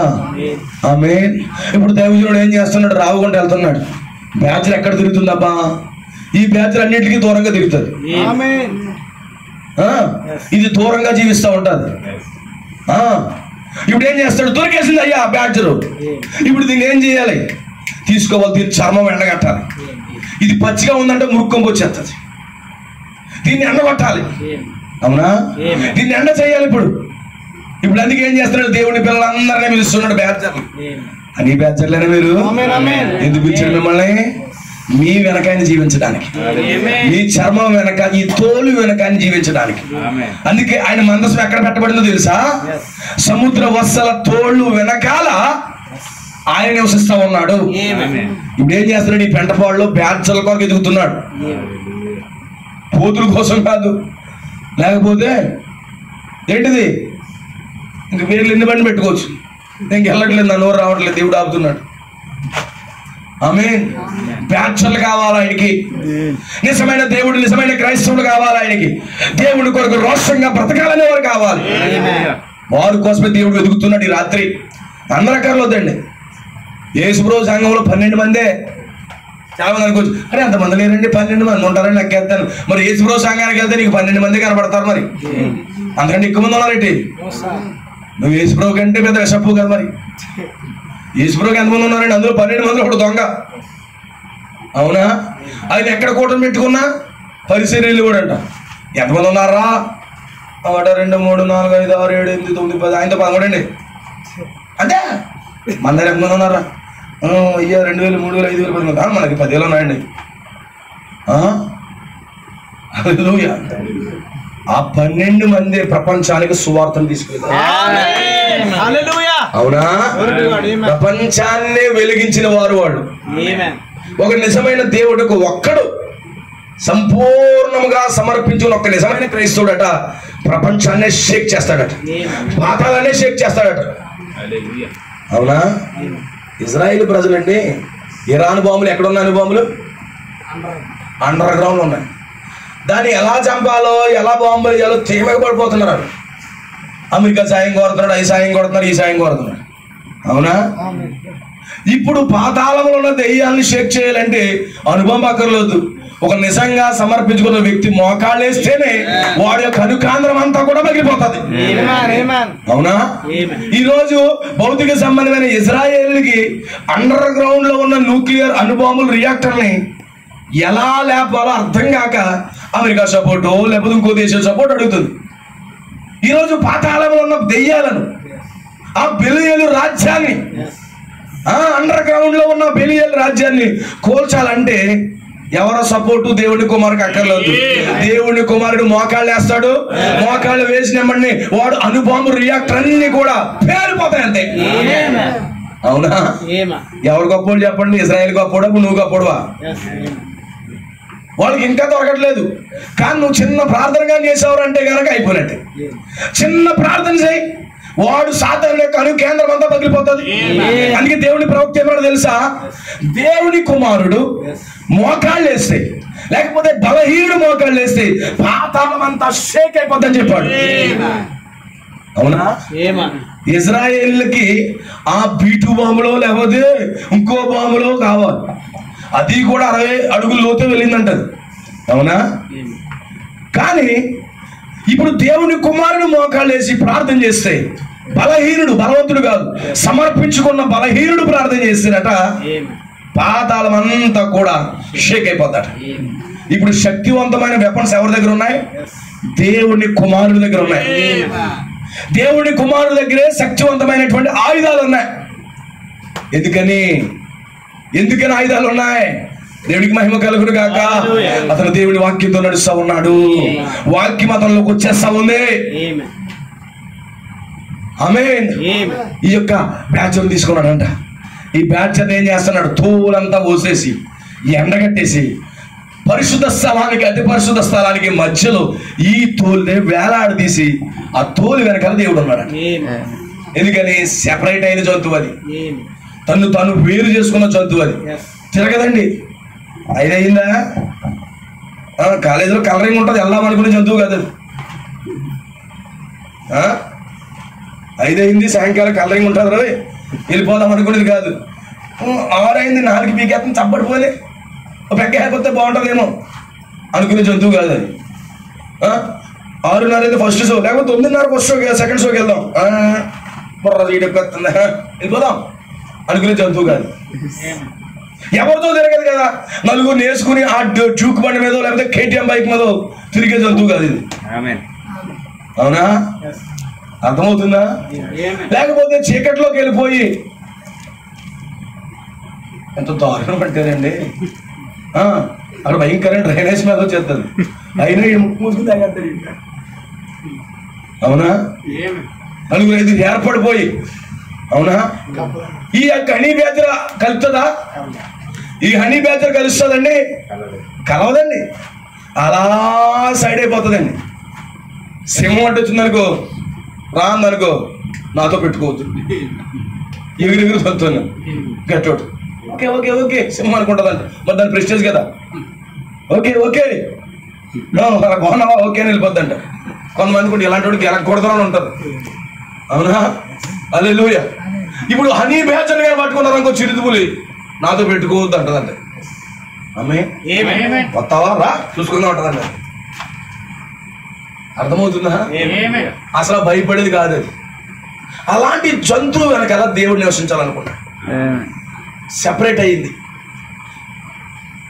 ఆమేన్. ఇప్పుడు దైవజనుడు ఏం చేస్తున్నాడు? రావుగుంట వెళ్తున్నాడు. బ్యాచర్ ఎక్కడ తిరుగుతుందబ్బా? ఈ బ్యాచర్ అన్నింటికి దూరంగా తిరుగుతుంది. ఇది దూరంగా జీవిస్తూ ఉంటుంది. ఇప్పుడు ఏం చేస్తాడు? దొరికేసింది అయ్యా బ్యాచరు. ఇప్పుడు దీన్ని ఏం చేయాలి? తీసుకోవాలి, దీన్ని చర్మం ఎండగట్టాలి. ఇది పచ్చిగా ఉందంటే మురుక్కొంపు వచ్చేస్తుంది. దీన్ని ఎండగొట్టాలి. అవునా? దీన్ని ఎండ చేయాలి. ఇప్పుడు అందుకే ఏం చేస్తున్నాడు? దేవుని పిల్లలందరినీ పిలుస్తున్నాడు బ్యాచర్లు. అని బ్యాచర్లేనా మీరు? ఎందుకు పిలిచాడు మిమ్మల్ని? మీ వెనకాయని జీవించడానికి, మీ చర్మం వెనక, ఈ తోలు వెనకాయని జీవించడానికి. అందుకే ఆయన మందసం ఎక్కడ పెట్టబడిందో తెలుసా? సముద్ర వత్సల తోళ్ళు వెనకాల ఆయన నివసిస్తా ఉన్నాడు. ఇప్పుడు ఏం చేస్తున్నాడు? ఈ పెంటపాడులో బ్యాచర్ల కొరకు ఎదుగుతున్నాడు. పోతుల కోసం కాదు. లేకపోతే ఏంటిది? ఇంక మీరు ఎన్ని బండి పెట్టుకోవచ్చు. ఇంక వెళ్ళట్లేదు, నా నోరు రావట్లేదు, దేవుడు ఆపుతున్నాడు. ఆమేన్. బ్యాచర్లు కావాలి ఆయనకి. నిజమైన దేవుడు, నిజమైన క్రైస్తవులు కావాలి ఆయనకి. దేవుడి కొరకు రోషంగా బ్రతకాలనే వారు కావాలి. వారి కోసమే దేవుడు వెతుకుతున్నాడు ఈ రాత్రి. అందరూ అక్కర్లేదండి. యేసుప్రభు సంఘంలో 12 మందే. చాలా మంది అనుకోవచ్చు, అరే అంతమంది లేరండి, 12 మంది ఉంటారని లెక్కేస్తాను. మరి యేసుప్రభు సంఘానికి వెళ్తే నీకు 12 మంది కనబడతారు. మరి అంతకంటే ఎక్కువ మంది ఉన్నారేంటి? నువ్వు యేసుప్రభు కంటే పెద్ద విషపు కదా. మరి యేసుప్రభుకి ఎంతమంది ఉన్నారండి? అందులో 12 మంది ఒకడు దొంగ. అవునా? ఆయన ఎక్కడ కూటమి పెట్టుకున్నా పరిశీలనలు కూడా అంట. ఎంతమంది ఉన్నారా? 1 2 3 4 5 6 7 8 9 10. ఆయనతో 11 అండి. అంతే. మన దగ్గర ఎంతమంది ఉన్నారా? 2000 2000 3000 5000 10 మంది. మనకి 10,000 ఉన్నాయండి. హల్లెలూయా. ఆ 12 మంది ప్రపంచానికి సువార్తను తీసుకెళ్తారు. అవునా? ప్రపంచాన్ని వెలిగించిన వారు వాళ్ళు. ఒక నిజమైన దేవుడికి ఒక్కడు సంపూర్ణంగా సమర్పించిన ఒక నిజమైన క్రైస్తవుడట ప్రపంచాన్నే షేక్ చేస్తాడట, పాతాలనే షేక్ చేస్తాడట. అవునా? ఇజ్రాయిల్ ప్రజలండి, ఇరాన్ బాంబులు ఎక్కడున్న బాంబులు? అండర్ గ్రౌండ్ ఉన్నాయి. దాన్ని ఎలా చంపాలో, ఎలా బాంబులు వేయాలో తీమగా పడిపోతున్నారు. అమెరికా సాయం కోరుతున్నాడు, ఈ సాయం కోరుతున్నారు, ఈ సాయం కోరుతున్నాడు. అవునా? ఇప్పుడు పాతాళంలో ఉన్న దెయ్యాన్ని షేక్ చేయాలంటే అనుభవం అక్కర్లేదు. ఒక నిజంగా సమర్పించుకున్న వ్యక్తి మోకాళ్ళు వేస్తేనే వాడి యొక్క అనుకాంధ్రం అంతా కూడా పగిలిపోతుంది. అవునా? ఈ రోజు భౌతిక సంబంధమైన ఇజ్రాయేలుకి అండర్ గ్రౌండ్ లో ఉన్న న్యూక్లియర్ అణుబాంబుల రియాక్టర్ ని ఎలా లేపాలో అర్థం కాక అమెరికా సపోర్టు లేకపోతే ఇంకో దేశం సపోర్ట్ అడుగుతుంది. ఈరోజు పాతాళంలో ఉన్న దెయ్యాలను, ఆ బెలియేలు రాజ్యాన్ని, అండర్ గ్రౌండ్ లో ఉన్న బెలియేలు రాజ్యాన్ని కోల్చాలంటే ఎవరో సపోర్టు దేవుని కుమారుడికి అక్కర్లేదు. దేవుని కుమారుడు మోకాళ్ళు వేస్తాడు, మోకాళ్ళు వేసినమ్మని వాడు అణుబాంబు రియాక్టర్ అన్ని కూడా పేలిపోతాయి అంతే. అవునా? ఎవరు గొప్పవాడు చెప్పండి? ఇజ్రాయేల్ గొప్పవాడు, నువ్వు గొప్పవాడువా? వాళ్ళకి ఇంకా దొరకట్లేదు. కానీ నువ్వు చిన్న ప్రార్థనగా చేసావు అంటే కనుక అయిపోయినట్టే. చిన్న ప్రార్థన చేయి, వాడు సాతాను యొక్క అణు కేంద్రం అంతా పగిలిపోతుంది. అందుకే దేవుని ప్రవక్త ఏమన్నా తెలుసా? దేవుని కుమారుడు మోకాళ్ళు వేస్తే, లేకపోతే బలహీనుడు మోకాళ్ళు వేస్తే పాతాళం అంతా షేక్ అయిపోద్దని చెప్పాడు. అవునా? ఇజ్రాయేల్కి ఆ బీటు బాంబులో లేకపోతే ఇంకో బాంబులో కావాలి, అది కూడా 60 అడుగుల లోతు వెళ్ళిందంటది. అవునా? కానీ ఇప్పుడు దేవుని కుమారుడు మోకాళ్ళు వేసి ప్రార్థన చేస్తే బలహీనుడు, బలవంతుడు కాదు, సమర్పించుకున్న బలహీనుడు ప్రార్థన చేసినట పాతాళం అంతా కూడా షేక్ అయిపోతాడు. ఇప్పుడు శక్తివంతమైన వెపన్స్ ఎవరి దగ్గర ఉన్నాయి? దేవుని కుమారుడి దగ్గర ఉన్నాయి. దేవుని కుమారుడి దగ్గరే శక్తివంతమైనటువంటి ఆయుధాలు ఉన్నాయి. ఎందుకని ఆయుధాలు ఉన్నాయి? దేవుడికి మహిమ కలుగును గాక. అతను దేవుడి వాక్యంతో నడుస్తా ఉన్నాడు, వాక్యం అతనిలోకి వచ్చేస్తా ఉంది. ఆమేన్. ఈ యొక్క బ్యాచ్ తీసుకున్నాడంట. ఈ బ్యాచ్ ఏం చేస్తున్నాడు? తోలంతా పోసేసి ఎండగట్టేసి పరిశుద్ధ స్థలానికి, అతి పరిశుద్ధ స్థలానికి మధ్యలో ఈ తోలునే వేలాడదీసి ఆ తోలు వెనకాల దేవుడు ఉన్నాడు. ఎందుకని? సెపరేట్ అయిన జంతువు అది, తను వేరు చేసుకున్న జంతువు అది. తిరగదండి. అయిందా? కాలేజీలో కలరింగ్ ఉంటుంది, వెళ్దాం అనుకునే జంతువు కాదు అది. 5 అయింది సాయంకాలం కలరింగ్ ఉంటుంది రవి, వెళ్ళిపోదాం అనుకునేది కాదు. 6 అయింది 4కి పీకేత్తం చప్పడిపోలే పెక్క అయిపోతే బాగుంటుందేమో అనుకునే జంతువు కాదు అది. 6:30 అయితే ఫస్ట్ షో, లేకపోతే 9:30 ఫస్ట్ షో, సెకండ్ షోకి వెళ్దాం, వెళ్ళిపోదాం అనుకునే జంతువు కాదు. ఎవరితో తిరగదు కదా, నలుగురు నేర్చుకుని ఆ డ్యూక్ బండి మీదో లేకపోతే KTM బైక్ మీదో తిరిగే జంతువు కాదు ఇది. అవునా? అర్థమవుతుందా? లేకపోతే చీకట్లోకి వెళ్ళిపోయి ఎంత దారుణం అంటారండి. అక్కడ భయంకరమైన డ్రైనేజ్ మీద వచ్చేస్తుంది, అయినా ఈ ముక్కు మూసుకుని తాగేస్తారు. అవునా? 4-5 ఏర్పడిపోయి. అవునా? ఈ యొక్క హనీ బ్యాచర్ కలుపుతుందా? ఈ హనీ బ్యాచర్ కలుస్తుందండి? కలవదండి, అలా సైడ్ అయిపోతుందండి. సింహం అంటే వచ్చిందనుకో, రాందనుకో, నాతో పెట్టుకోవద్దు, ఎగిరి చదువుతాను గట్టోడు. ఓకే ఓకే ఓకే సింహం అనుకుంటుందంట, మరి దాని ప్రెస్టేజ్ కదా. ఓకే ఓకే బాగున్నావా, ఓకే అని వెళ్ళిపోద్దంట. కొంతమంది కూడా ఇలాంటి వాడికి ఎలగకూడదని ఉంటుంది. అవునా? హల్లెలూయా. ఇప్పుడు హనీ బ్యాచర్ గారు పట్టుకున్నారు అనుకో, చిరుతుపులి, నాతో పెట్టుకోవద్దు అంటదంట. ఆమె వస్తావా, రా చూసుకుందాం ఉంటుందంట. అర్థమవుతుందా? అసలు భయపడేది కాదు అది. అలాంటి జంతువు వెనకాల దేవుడు నివసించాలనుకున్నా, సెపరేట్ అయ్యింది.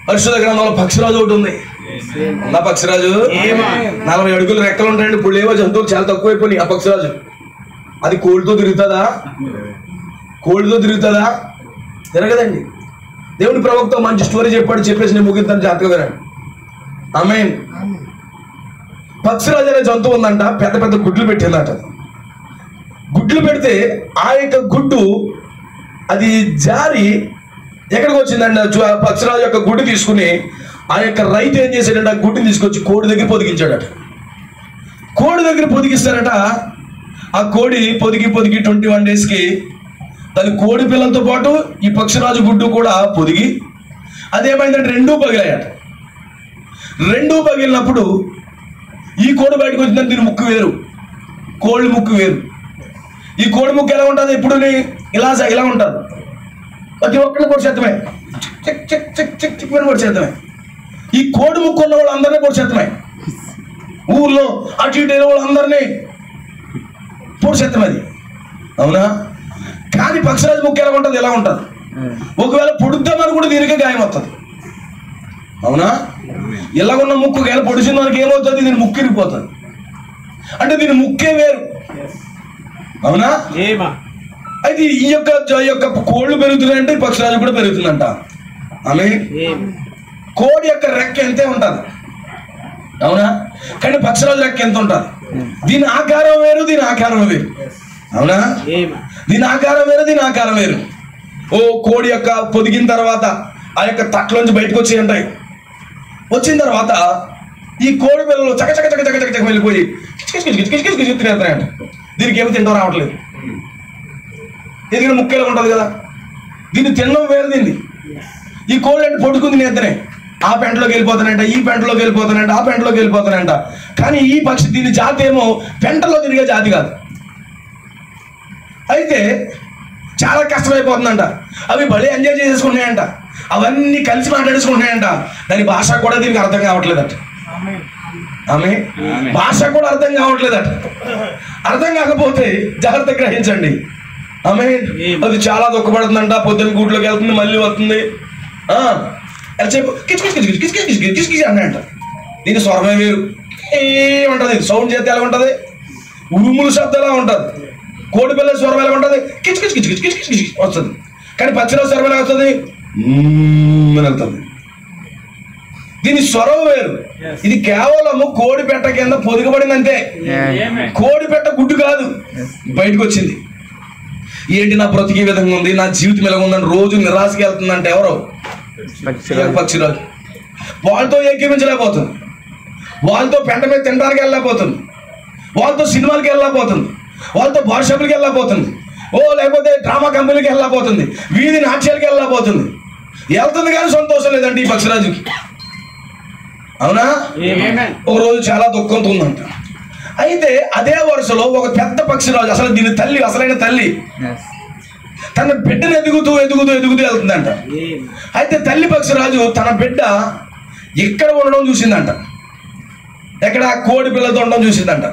పరిశుద్ధ గ్రంథంలో పక్షిరాజు ఒకటి ఉంది. నా పక్షిరాజు 40 అడుగులు రెక్కలు ఉంటాయండి. ఇప్పుడు లేవో జంతువులు చాలా తక్కువైపోయినాయి. ఆ పక్షిరాజు అది కోడితో తిరుగుతుందా? తిరగదండి. దేవుని ప్రవక్త మంచి స్టోరీ చెప్పేసి నేను ముగిస్తాను, జాగ్రత్తగా వినండి. ఆమేన్. పక్షిరాజు అనే జంతువు ఉందంట, పెద్ద పెద్ద గుడ్లు పెట్టిందంట. గుడ్లు పెడితే ఆ యొక్క గుడ్డు అది జారి ఎక్కడికి వచ్చిందండి? పక్షిరాజు యొక్క గుడ్డు తీసుకుని ఆ యొక్క రైతు ఏం చేశాడంటే ఆ గుడ్డుని తీసుకొచ్చి కోడి దగ్గర పొదిగించాడట. కోడి దగ్గర పొదిగిస్తారట. ఆ కోడి పొదిగి 21 డేస్కి దాని కోడి పిల్లలతో పాటు ఈ పక్షిరాజు గుడ్డు కూడా పొదిగి అదేమైందంటే 2 పగిలాయట. 2 పగిలినప్పుడు ఈ కోడి బయటకు వచ్చిందని దీని ముక్కు వేరు, కోడి ముక్కు వేరు. ఈ కోడి ముక్కు ఎలా ఉంటుంది? ఇప్పుడు ఇలా ఉంటుంది. ప్రతి ఒక్కరిని పొడి చేద్దామే, చెక్ చెక్ చెక్ చెక్ చెక్ పొడి చేద్దామే. ఈ కోడి ముక్కు ఉన్న వాళ్ళందరినీ పొడి చేద్దామే. ఊర్లో అటు ఇటు వాళ్ళందరినీ పొడి చేద్దాం. అది అవునా? కానీ పక్షిరాజు ముక్కు ఎలా ఉంటుంది? ఎలా ఉంటుంది? ఒకవేళ పొడుద్దామని కూడా దీనికే గాయం వస్తుంది. అవునా? ఇలా ఉన్న ముక్కు ఎలా పొడిచిన దానికి ఏమవుతుంది? దీని ముక్కు ఇరిగిపోతుంది. అంటే దీని ముక్కే వేరు. అవునా? అయితే ఈ యొక్క కోళ్ళు పెరుగుతున్నాయంటే పక్షిరాజు కూడా పెరుగుతుందంట. ఆమె కోడి యొక్క రెక్క ఎంతే ఉంటుంది. అవునా? కానీ పక్షిరాజు రెక్క ఎంత ఉంటుంది? దీని ఆకారం వేరు, దీని ఆకారం వేరు. అవునా? దీని ఆకారం వేరు, దీని ఆకారం వేరు. ఓ కోడి యొక్క పొదిగిన తర్వాత ఆ యొక్క తట్లోంచి బయటకు వచ్చి ఉంటాయి. వచ్చిన తర్వాత ఈ కోడి పిల్లలు చక చక చక చక చక వెళ్ళిపోయి తినేస్తాయంట. దీనికి ఏమి తింటాం రావట్లేదు. ఎందుకంటే ముక్కేలా ఉంటుంది కదా. దీన్ని తినడం వేరు. దీన్ని ఈ కోళ్ళు అంటే పొడుకుంది నేతనే ఆ పెంటలోకి వెళ్ళిపోతానంట, ఈ పెంటలోకి వెళ్ళిపోతానంట, ఆ పెంటలోకి వెళ్ళిపోతానంట. కానీ ఈ పక్షి దీని జాతి ఏమో పెంటలో తిరిగే జాతి కాదు. అయితే చాలా కష్టమైపోతుందంట. అవి భలే ఎంజాయ్ చేసేసుకున్నాయంట. అవన్నీ కలిసి మాట్లాడేసుకుంటున్నాయంట. దాని భాష కూడా దీనికి అర్థం కావట్లేదట. ఆమె భాష కూడా అర్థం కావట్లేదట. అర్థం కాకపోతే జాగ్రత్త గ్రహించండి. ఆమె అది చాలా దుఃఖపడుతుందంట. పొద్దున్న గూట్లోకి వెళ్తుంది, మళ్ళీ వస్తుంది. చెప్పు కిచ్ కిచ్ కిచ్ కిచ్ కిచ్ కిచ్ కిచ్ కిచ్ అన్నాయంట. దీని స్వరమే వేరు. ఏముంటది? సౌండ్ చేస్తే ఎలా ఉంటుంది? ఉరుములు శబ్దం ఎలా ఉంటుంది? కోడి పిల్ల స్వరం ఎలా ఉంటుంది? కిచ్ కిచ్ కిచ్ కిచ్ కిచ్ కిచ్ కిచ్ వస్తుంది. కానీ పచ్చిరాజు స్వరం ఎలా వస్తుంది? అని వెళ్తుంది. దీని స్వరం వేరు. ఇది కేవలము కోడి పెట్ట కింద పొదిగబడింది అంతే. కోడి పెట్ట గుడ్డు కాదు, బయటకు వచ్చింది. ఏంటి నా బ్రతికి విధంగా ఉంది, నా జీవితం ఎలా ఉందని రోజు నిరాశకి వెళ్తుందంటే ఎవరు? పక్షిరాజు. వాళ్ళతో ఏకీపించలేకపోతుంది, వాళ్ళతో పెంట మీద తినడానికి వెళ్ళలేకపోతుంది, వాళ్ళతో సినిమాలకి వెళ్ళలేకపోతుంది, వాళ్ళతో బార్షాపులకి వెళ్ళలేకపోతుంది, లేకపోతే డ్రామా కంపెనీకి వెళ్ళలేకపోతుంది, వీధి నాట్యాలకి వెళ్ళలేకపోతుంది. వెళ్తుంది కానీ సంతోషం లేదండి ఈ పక్షిరాజుకి. అవునా? ఒక రోజు చాలా దుఃఖంతో ఉందంట. అయితే అదే వరుసలో ఒక పెద్ద పక్షిరాజు, అసలు దీని తల్లి, అసలైన తల్లి, తన బిడ్డను ఎదుగుతూ ఎదుగుతూ ఎదుగుతూ వెళ్తుందంట. అయితే తల్లి పక్షిరాజు తన బిడ్డ ఇక్కడ ఉండడం చూసిందంట. ఎక్కడ? కోడి పిల్లలతో ఉండడం చూసిందంట.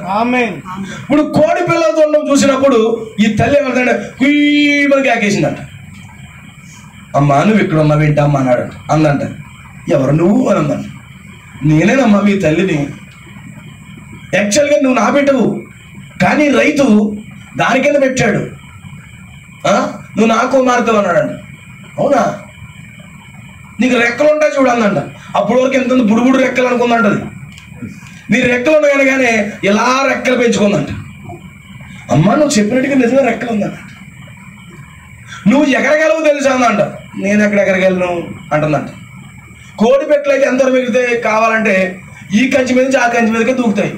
ఇప్పుడు కోడి పిల్లలతో ఉండడం చూసినప్పుడు ఈ తల్లి ఏమంటే కుయ్యమని కేకేసిందంట. అమ్మా నువ్వు ఇక్కడ ఉన్నావేంటి అమ్మ అన్నాడు. అందంట. ఎవరు నువ్వు అని అందంట. నేనేనమ్మా మీ తల్లిని. యాక్చువల్గా నువ్వు నా బిడ్డవు, కానీ రైతు దాని కింద పెట్టాడు. నువ్వు నా కుమార్తెవు అన్నాడంట. అవునా? నీకు రెక్కలు ఉంటాయి చూడందంట. అప్పటి వరకు ఎంత బుడుబుడు రెక్కలు అనుకుందంట. అది నీ రెక్కలు ఉన్నాయి కానీ ఇలా రెక్కలు పెంచుకుందంట. అమ్మ నువ్వు చెప్పినట్టుగా నిజంగా రెక్కలు ఉందంట. నువ్వు ఎక్కడికెళ్ళవు తెలుసా అందంట. నేను ఎక్కడెక్కడికెళ్ళను అంటుందంట. కోడి పెట్టలైతే ఎంతవరకు ఎగిరితే కావాలంటే ఈ కంచి మీద నుంచి ఆ కంచి మీదకే దూకుతాయి.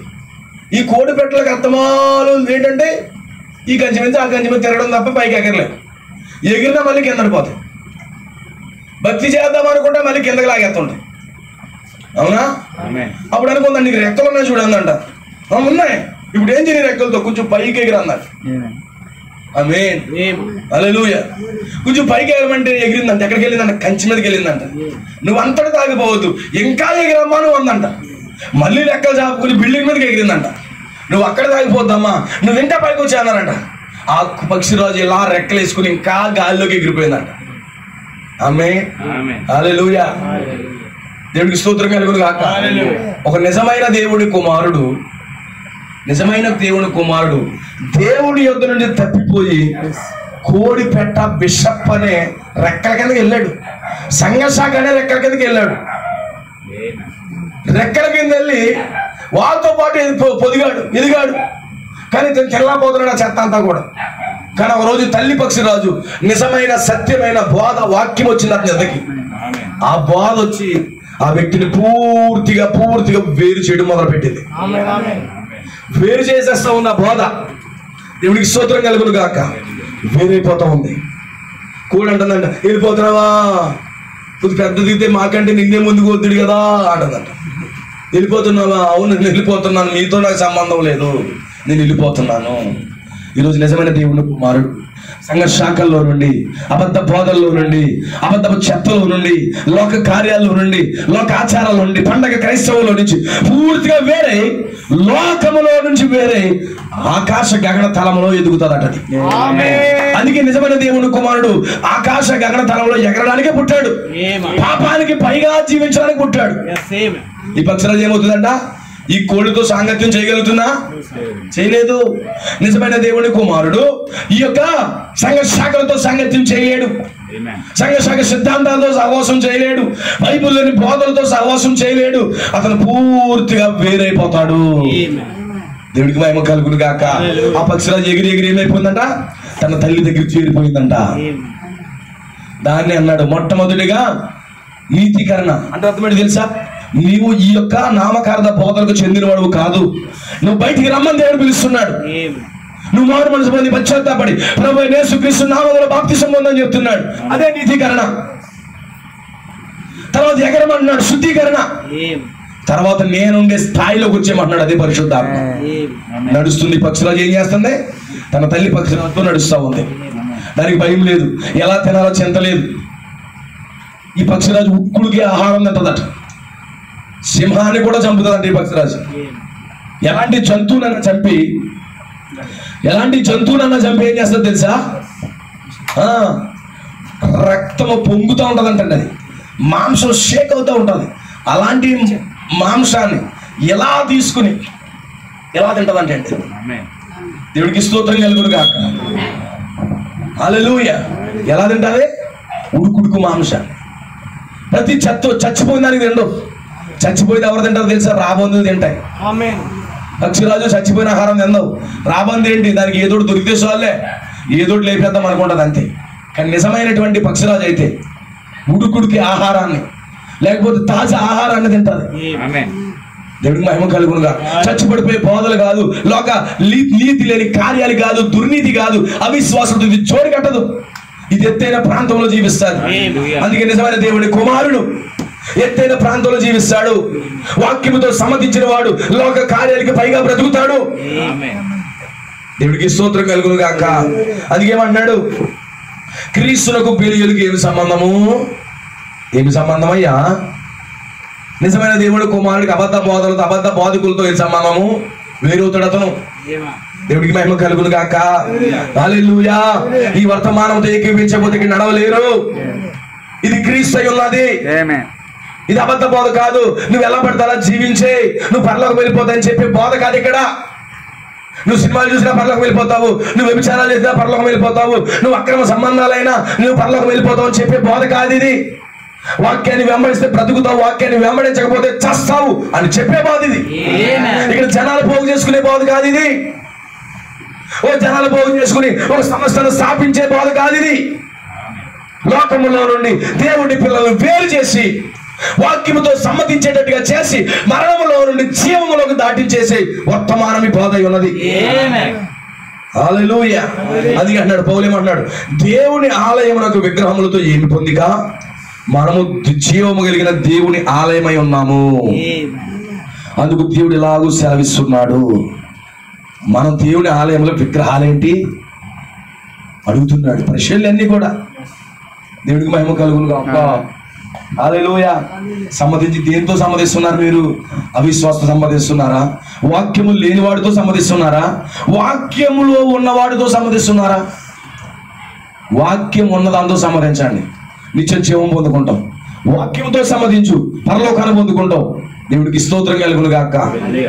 ఈ కోడి పెట్టలకు అర్థమాలు ఏంటంటే ఈ కంచి మీద ఆ కంచి మీద తిరగడం తప్ప పైకి ఎగరలేదు. ఎగిరినా మళ్ళీ కిందకి పోతాయి. భక్తి చేద్దాం అనుకుంటే మళ్ళీ కిందకి లాగేస్తుంటాయి. అవునా? అప్పుడు అనుకుందండి నీకు రెక్కలు ఉన్నాయి చూడందంట. ఉన్నాయి. ఇప్పుడు ఏం చేయని రెక్కలతో కొంచెం పైకి ఎగిరందంట. ఆమేన్. హల్లెలూయా. కొంచెం పైకి ఎగరమంటే ఎగిరిందంట. ఎక్కడికి వెళ్ళిందంట? కంచి మీదకి వెళ్ళిందంట. నువ్వు అంతటి తాగిపోవద్దు, ఇంకా ఎగిరమ్మా నువ్వు అందంట. మళ్ళీ రెక్కలు చాపుకుని బిల్డింగ్ మీదకి ఎగిరిందంట. నువ్వు అక్కడ తాగిపోద్దమ్మా, నువ్వు ఇంకా పైకి వచ్చి అన్నారంట. ఆ పక్షిరాజు ఇలా రెక్కలు వేసుకుని ఇంకా గాలిలోకి ఎగిరిపోయిందంట. ఆమేన్. హల్లెలూయా. దేవుడికి స్తోత్రం కలుగును గాక. ఒక నిజమైన దేవుడి కుమారుడు, నిజమైన దేవుని కుమారుడు దేవుడి యొద్ద నుండి తప్పిపోయి కోడి పెట్ట బిషప్ అనే రెక్కల కిందకి వెళ్ళాడు. సంఘశాఖ అనే రెక్కల కిందకి వెళ్ళాడు. రెక్కల కింద వెళ్ళి వాళ్ళతో పాటు పొదిగాడు, ఎదిగాడు. కానీ తెల్లపోతున్నాడు ఆ చెత్త అంతా కూడా. కానీ ఒక రోజు తల్లి పక్షిరాజు నిజమైన సత్యమైన బోధ వాక్యం వచ్చింది అతని ఎద్దకి. ఆ బోధ వచ్చి ఆ వ్యక్తిని పూర్తిగా వేరు చేయడం మొదలు పెట్టింది. వేరు చేసేస్తా ఉన్న బోధ దేవుడికి స్తోత్రం కలుగును గాక. వేరైపోతా ఉంది. కోడి అంటుందంట, వెళ్ళిపోతున్నావా? కొద్ది పెద్ద దిగితే మాకంటే నిన్నే ముందుకు వద్దుడు కదా అంటుందంట. వెళ్ళిపోతున్నావా? అవును నేను వెళ్ళిపోతున్నాను, మీతో నాకు సంబంధం లేదు, నేను వెళ్ళిపోతున్నాను. ఈరోజు నిజమైన దేవుని కుమారుడు సంఘ శాఖల్లో నుండి, అబద్ధ బోధల్లో నుండి, అబద్ధపు చెత్తలో నుండి, లోక కార్యాల్లో నుండి, లోక ఆచారాల నుండి, పండగ క్రైస్తవులో నుంచి పూర్తిగా వేరే, లోకములో నుంచి వేరే ఆకాశ గగన తలంలో ఎదుగుతాడట. అందుకే నిజమైన దేవుని కుమారుడు ఆకాశ గగన తలంలో ఎగరడానికే పుట్టాడు, పాపానికి పైగా జీవించడానికి పుట్టాడు. ఈ పక్షరాజు ఏమవుతుందంట? ఈ కోడితో సాంగత్యం చేయగలుగుతున్నా? చేయలేదు. నిజమైన దేవుని కుమారుడు ఈ యొక్క సంఘ శాఖలతో సాంగత్యం చేయలేడు, సంఘ శాఖ సిద్ధాంతాలతో సహవాసం చేయలేడు, బైబిల్లోని బోధలతో సహవాసం చేయలేడు. అతను పూర్తిగా వేరైపోతాడు. దేవుడికి మహిమ కలుగును గాక. ఆ పక్షిరాజు ఎగిరి ఎగిరి ఏమైపోయిందంట? తన తల్లి దగ్గర చేరిపోయిందంట. దాన్ని అన్నాడు మొట్టమొదటిగా నీతీకరణ. అంటే అర్థమేంటి తెలుసా? నీవు ఈ యొక్క నామకార్థ బోధలకు చెందినవాడు కాదు, నువ్వు బయటికి రమ్మని దేవుడు పిలుస్తున్నాడు. నువ్వు మారు మనసు పొంది పశ్చాత్తాపడి ప్రభువైన యేసుక్రీస్తు నామములో బాప్తిసం పొందని చెప్తున్నాడు. అదే నీతీకరణ. తర్వాత ఎగరమంటున్నాడు, శుద్ధీకరణ. తర్వాత నేనుండే స్థాయిలోకి వచ్చేయమంటున్నాడు, అదే పరిశుద్ధాత్మ. నడుస్తుంది పక్షురాజు. ఏం చేస్తుంది? తన తల్లి పక్షులతో నడుస్తూ ఉంది. దానికి భయం లేదు, ఎలా తినాలో చింత లేదు. ఈ పక్షిరాజు ఉక్కుడికి ఆహారం తింటదట, సింహాన్ని కూడా చంపుతుందంట ఈ పక్షిరాజు. ఎలాంటి జంతువునన్నా చంపి ఏం చేస్తుంది తెలుసా? రక్తము పొంగుతూ ఉంటుందంటే, అది మాంసం షేక్ అవుతూ ఉంటుంది. అలాంటి మాంసాన్ని ఎలా తీసుకుని ఎలా తింటదంటే, దేవుడికి స్తోత్రం కలుగును గాక. హల్లెలూయా. ఎలా తింటాది? ఉడుకుడుకు మాంసాన్ని. ప్రతి చచ్చిపోయిన దానికి తిండవు. చచ్చిపోయింది ఎవరు తింటారు తెలుసా? రాబందులు తింటాయి. పక్షిరాజు చచ్చిపోయిన ఆహారం తిందవు. రాబంది ఏంటి? దానికి ఏదోటి దొరికితే చాలే, ఏదోటి లేపేద్దాం అనుకుంటుంది అంతే. కానీ నిజమైనటువంటి పక్షిరాజు అయితే ఉడుకుడికి ఆహారాన్ని, లేకపోతే తాజా ఆహారాన్ని తింటుంది. దేవుడికి మహిమ కలుగునుగా. చచ్చిపడిపోయే బోధలు కాదు, లోక నీతి లేని కార్యాలు కాదు, దుర్నీతి కాదు, అవిశ్వాసంతో ఇది జోడి కట్టదు. ఇది ఎత్తైన ప్రాంతంలో జీవిస్తాడు. అందుకే నిజమైన దేవుడి కుమారుడు ఎత్తైన ప్రాంతంలో జీవిస్తాడు. వాక్యముతో సమ్మతించిన వాడు లోక కార్యాలకి పైగా బ్రతుకుతాడు. దేవుడికి స్తోత్రం కలుగును గాక. అందుకేమన్నాడు? క్రీస్తునకు బెలియలుకి ఏమి సంబంధము? ఏమి సంబంధం అయ్యా? నిజమైన దేవుడు కుమారుడికి అబద్ధ బోధలతో, అబద్ధ బోధకులతో ఏం సంబంధము? వేరవుతాడు అతను. దేవుడికి మహిమ కలుగును గాక. హల్లెలూయా. ఈ వర్తమానంతో ఏకీవించకపోతే నడవలేరు. ఇది క్రీస్తు అయి ఉన్నది. ఇది అబద్ధ బోధ కాదు. నువ్వు ఎలా పడితే అలా జీవించే, నువ్వు పరలోకి వెళ్ళిపోతావని చెప్పే బోధ కాదు ఇక్కడ. నువ్వు సినిమాలు చూసినా పరలోకి వెళ్ళిపోతావు, నువ్వు వ్యభిచారాలు చేసినా పరలోకి వెళ్ళిపోతావు, నువ్వు అక్రమ సంబంధాలైనా నువ్వు పరలోకి వెళ్ళిపోతావు అని చెప్పే బోధ కాదు ఇది. వాక్యాన్ని వెంబడిస్తే బ్రతుకుతావు, వాక్యాన్ని వెంబడించకపోతే చస్తావు అని చెప్పే బోధ ఇది. ఇక్కడ జనాలు పోగు చేసుకునే బోధ కాదు ఇది. జనాలు పోగు చేసుకుని ఒక సంస్థను స్థాపించే బోధ కాదు ఇది. లోకములో నుండి దేవుడి పిల్లలను వేరు చేసి వాక్యముతో సమ్మతించేటట్టుగా చేసి మరణములో నుండి జీవములోకి దాటించేసే వర్తమానం ఈ బోధ ఉన్నది. హల్లెలూయా. అది అన్నాడు పౌలేమన్నాడు, దేవుని ఆలయమునకు విగ్రహములతో ఏమి పొందిగా మనము జీవము కలిగిన దేవుని ఆలయమై ఉన్నాము. అందుకు దేవుడు ఎలాగూ సెలవిస్తున్నాడు. మనం దేవుని ఆలయంలో విగ్రహాలేంటి అడుగుతున్నాడు. ప్రశ్నలన్నీ కూడా. దేవుడికి మహిమ కలుగును గాక. హల్లెలూయా. సమ్మతించి దేంతో సమ్మతిస్తున్నారు మీరు? అవిశ్వాసంతో సమ్మతిస్తున్నారా? వాక్యము లేనివాడితో సమ్మతిస్తున్నారా? వాక్యములో ఉన్నవాడితో సమ్మతిస్తున్నారా? వాక్యం ఉన్నదాంతో సమ్మతించండి, నిత్య జీవం పొందుకుంటాం. వాక్యంతో సమ్మతించు, పరలోకాన్ని పొందుకుంటాం. దేవుడికి స్తోత్రం కలుగును గాక.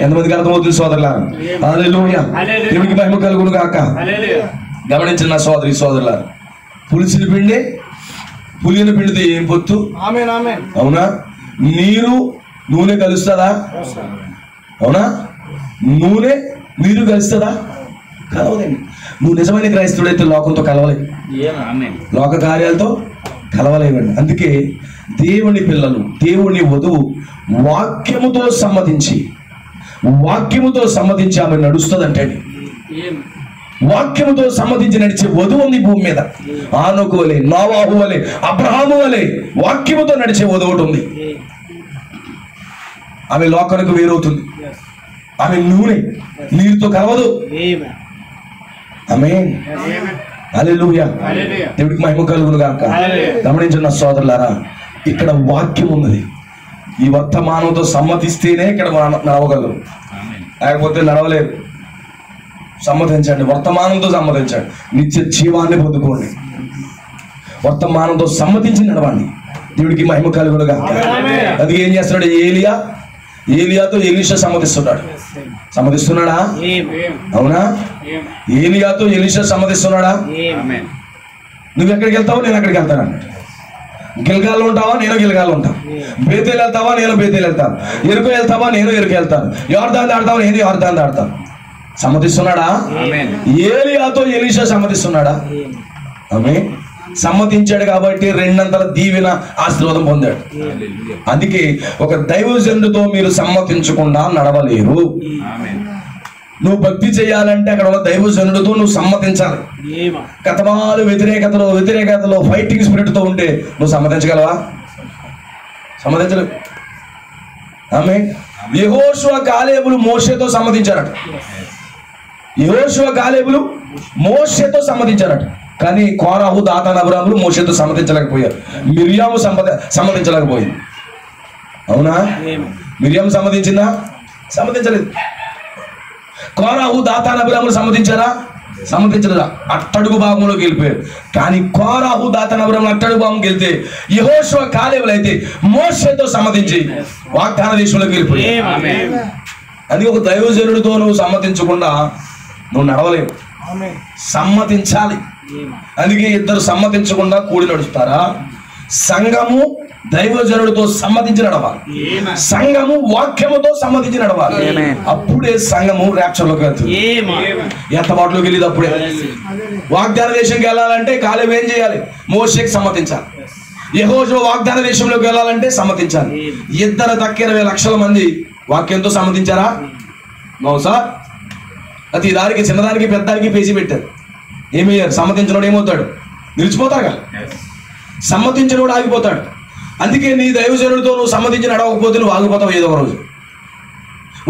ఎంతమందికి అర్థమవుతుంది సోదరులారా? హల్లెలూయా. దేవుడికి మహిమ కలుగును గాక. గమనించిన నా సోదరి సోదరులారా, పులిసిన పిండి పులిన పిండితే ఏం పొత్తు? అవునా? నీరు నూనె కలుస్తుందా? అవునా? నూనె నీరు కలుస్తుందా? కలవదండి. నువ్వు నిజమైన క్రైస్తవుడైతే లోకంతో కలవలేవు, లోక కార్యాలతో కలవలేవండి. అందుకే దేవుని పిల్లలు, దేవుని వధువు వాక్యముతో సమ్మతించి ఆమె నడుస్తుందంటే, వాక్యముతో సమ్మతించి నడిచే వధువు ఉంది భూమి మీద. ఆనోకు వలె, నోవాహు వలె, అబ్రహాము వలె వాక్యముతో నడిచే వధువు ఒకటి ఉంది. ఆమె లోకానికి వేరవుతుంది. ఆమె నూనె నీరుతో కలవదు. ఆమేన్. హల్లెలూయా. దేవుడికి మహిమ కలుగును గాక. గమనించిన సోదరులారా, ఇక్కడ వాక్యం ఉన్నది. ఈ వర్తమానంతో సమ్మతిస్తేనే ఇక్కడ నడవగలరు, లేకపోతే నడవలేరు. సమ్మతించండి, వర్తమానంతో సమ్మతించండి, నిత్య జీవాన్ని పొందుకోండి. వర్తమానంతో సమ్మతించి నడవండి. దేవుడికి మహిమ కలుగును గాక. అది ఏం చేస్తున్నాడు? ఏలియాతో ఎలీషా సమ్మతిస్తున్నాడు. సమ్మతిస్తున్నాడా? అవునా? ఏలియాతో ఎలీషా సమ్మతిస్తున్నాడా? నువ్వు ఎక్కడికి వెళ్తావో నేను అక్కడికి వెళ్తాను అన్నాడు. గిల్గాల్లో ఉంటావా? నేను గిల్గాల్లో ఉంటాను. బేతేలు వెళ్తావా? నేను బేతేలు వెళ్తాను. ఎరుకు వెళ్తావా? నేను ఎరుకు వెళ్తాను. యోర్దాను దాడతావా? నేను యోర్దాను దాడతాను. సమ్మతిస్తున్నాడా? ఏలియాతో ఎలీషా సమ్మతిస్తున్నాడా? ఆమేన్. సమ్మతించాడు కాబట్టి రెండంతల దీవెన ఆశీర్వాదం పొందాడు. అందుకే ఒక దైవజనుడితో మీరు సమ్మతించకుండా నడవలేరు. నువ్వు భక్తి చేయాలంటే అక్కడ ఉన్న దైవజనుడితో నువ్వు సమ్మతించాలి. కథమాలు వ్యతిరేకతలో ఫైటింగ్ స్పిరిట్ తో ఉంటే నువ్వు సమ్మతించగలవా? సమ్మతించలేవు. ఆమేన్. యెహోషువ కాలేబులు మోషేతో సమ్మతించారట. యెహోషువ కాలేబులు మోషేతో సమ్మతించారట. కానీ కోరాహు, దాతాను, అబ్రాములు మోషేతో సమ్మతించలేకపోయారు. మిర్యాము సమ్మతించలేకపోయింది. అవునా? మిర్యాము సమ్మతించిందా? సమ్మతించలేదు. కోరాహు, దాతాను, అబ్రాములు సమ్మతించారా? సమ్మతించలేదా? అట్టడుగు భాగంలోకి వెళ్ళిపోయారు. కానీ కోరాహు, దాతాను, అబ్రాములు అట్టడుగు భాగంకి వెళ్తే యెహోషువ కాలేబులు అయితే మోషేతో సమ్మతించి వాగ్దాన దేశంలోకి వెళ్ళిపోయారు. అందుకే ఒక దైవజనుడితో నువ్వు సమ్మతించకుండా నువ్వు నడవలేవు. సమ్మతించాలి. అందుకే ఇద్దరు సమ్మతించకుండా కూడి నడుస్తారా? సంఘము దైవజనుడితో సమ్మతించి నడవాలి. సంఘము వాక్యముతో సమ్మతించి నడవాలి. అప్పుడే సంఘము ర్యాప్చర్లోకి వెళ్తుంది. ఎత్తబాటులోకి వెళ్ళేది అప్పుడే. వాగ్దాన దేశంకి వెళ్ళాలంటే కాలేబు ఏం చేయాలి? మోషేకి సమ్మతించాలి. యెహోషువ వాగ్దాన దేశంలోకి వెళ్ళాలంటే సమ్మతించాలి. ఇద్దరు తక్కువ 20 లక్షల మంది వాక్యంతో సమ్మతించారా? మౌసా అతి దానికి చిన్నదానికి పెద్దదానికి పేసి పెట్టారు. ఏమయ్యారు? సమ్మతించినోడు ఏమవుతాడు? నిలిచిపోతాడు కదా. సమ్మతించినోడు ఆగిపోతాడు. అందుకే నీ దైవజనుడితో నువ్వు సమ్మతించి నడవకపోతే నువ్వు ఆగిపోతావు ఏదో ఒక రోజు.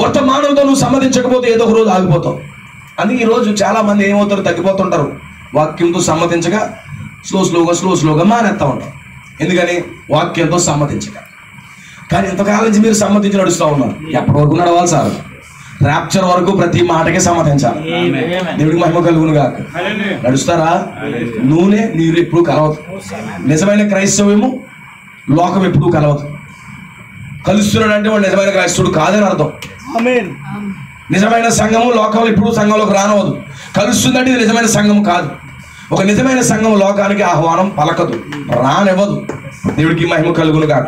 వర్తమానంతో నువ్వు సమ్మతించకపోతే ఏదో ఒక రోజు ఆగిపోతావు. అందుకే ఈరోజు చాలా మంది ఏమవుతారు? తగ్గిపోతుంటారు. వాక్యంతో సమ్మతించగా స్లోగా మానేస్తా ఉంటారు. ఎందుకని? వాక్యంతో సమ్మతించక. కానీ ఇంతకాలం నుంచి మీరు సమ్మతించి నడుస్తూ ఉన్నారు. ఎప్పటి వరకు నడవాలి సార్? ర్యాప్చర్ వరకు ప్రతి మాటకే సమ్మతించాలి. దేవుడికి మహిమ కలుగును గాక. నడుస్తారా? నూనె నీరు ఎప్పుడు కలవదు. నిజమైన క్రైస్తవ్యము లోకం ఎప్పుడు కలవదు. కలుస్తున్నాడు అంటే వాడు నిజమైన క్రైస్తవుడు కాదని అర్థం. నిజమైన సంఘము లోకంలో ఎప్పుడు సంఘంలోకి రానవదు. కలుస్తుందంటే ఇది నిజమైన సంఘం కాదు. ఒక నిజమైన సంఘం లోకానికి ఆహ్వానం పలకదు, రానివ్వదు. దేవుడికి మహిమ కలుగును గాక.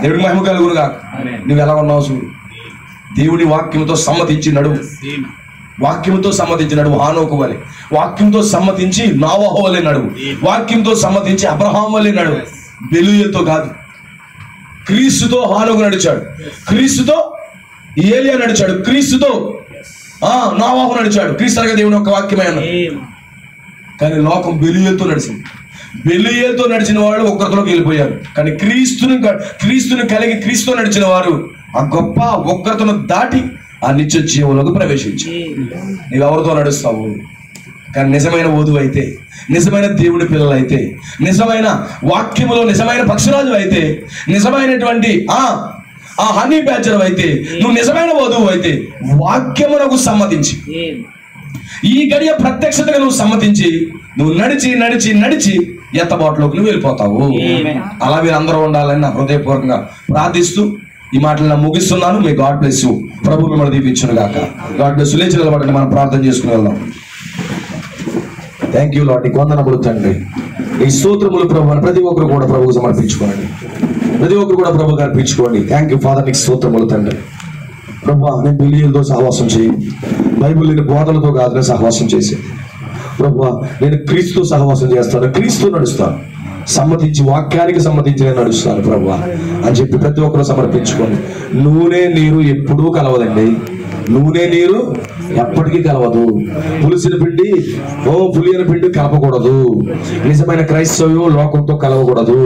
దేవుడికి మహిమ కలుగును గాక. నువ్వు ఎలా ఉన్నావు చూడు. దేవుడి వాక్యంతో సమ్మతించి నడువు. వాక్యంతో సమ్మతించి నడువు. హానోకు వలె వాక్యంతో సమ్మతించి నోవహు వలె నడువు. వాక్యంతో సమ్మతించి అబ్రహాము వలె నడువు. బెలీయాతో కాదు. క్రీస్తుతో హానోకు నడిచాడు, క్రీస్తుతో ఏలియా నడిచాడు, క్రీస్తుతో నోవహు నడిచాడు. క్రీస్తు అనగా దేవుని యొక్క వాక్యమే అన్నాడు. కానీ లోకం బెలీయాతో నడిచింది. బెలీయాతో నడిచిన వాళ్ళు ఉగ్రతలోకి వెళ్ళిపోయారు. కానీ క్రీస్తుని కలిగి క్రీస్తుతో నడిచిన వారు ఆ గొప్ప ఉగ్రతను దాటి ఆ నిత్య జీవంలోకి ప్రవేశించారు. నీవెవరితో నడుస్తావు? కానీ నిజమైన వధువు అయితే, నిజమైన దేవుడి పిల్లలు అయితే, నిజమైన వాక్యములో నిజమైన పక్షరాజు అయితే, నిజమైనటువంటి ఆ హనీ బ్యాచర్ అయితే, నువ్వు నిజమైన వధువు అయితే వాక్యమునకు సమ్మతించి, ఈ గడియ ప్రత్యక్షతగా నువ్వు సమ్మతించి నువ్వు నడిచి నడిచి నడిచి ఎత్తబాటులోకి నువ్వు వెళ్ళిపోతావు. అలా మీరు అందరూ ఉండాలని నా హృదయపూర్వకంగా ప్రార్థిస్తూ ఈ మాటలు నా ముగిస్తున్నాను. మీ గాడ్ బ్లెస్ యు. ప్రభు మిమ్మల్ని దీవించును గాక. God bless you. లేచి నిలబడండి, మనం ప్రార్థన చేసుకుని వెళ్దాం. Thank you lord. నీకు వందనములు తండ్రి. ఈ స్తోత్రములు ప్రభు అని ప్రతి ఒక్కరు కూడా ప్రభువుకు సమర్పించుకోండి. ప్రతి ఒక్కరు కూడా ప్రభువుకి అర్పించుకోండి. Thank you father. నీకు స్తోత్రములు తండ్రి. ప్రభు నేను బిలియన్తో సహవాసం చేయి. బైబిల్ లేని బోధలతో కాదు నేను సహవాసం చేసి ప్రభు నేను క్రీస్తు సహవాసం చేస్తాను, క్రీస్తు నడుస్తాను, సమ్మతించి వాక్యానికి సమ్మతించి నేను నడుస్తాను ప్రభు అని చెప్పి ప్రతి ఒక్కరు సమర్పించుకోండి. నూనె నీరు ఎప్పుడూ కలవదండి. నూనె నీరు ఎప్పటికీ కలవదు. పులిసిన పిండి పులియన పిండి కలపకూడదు. నిజమైన క్రైస్తవ్యం లోకంతో కలవకూడదు.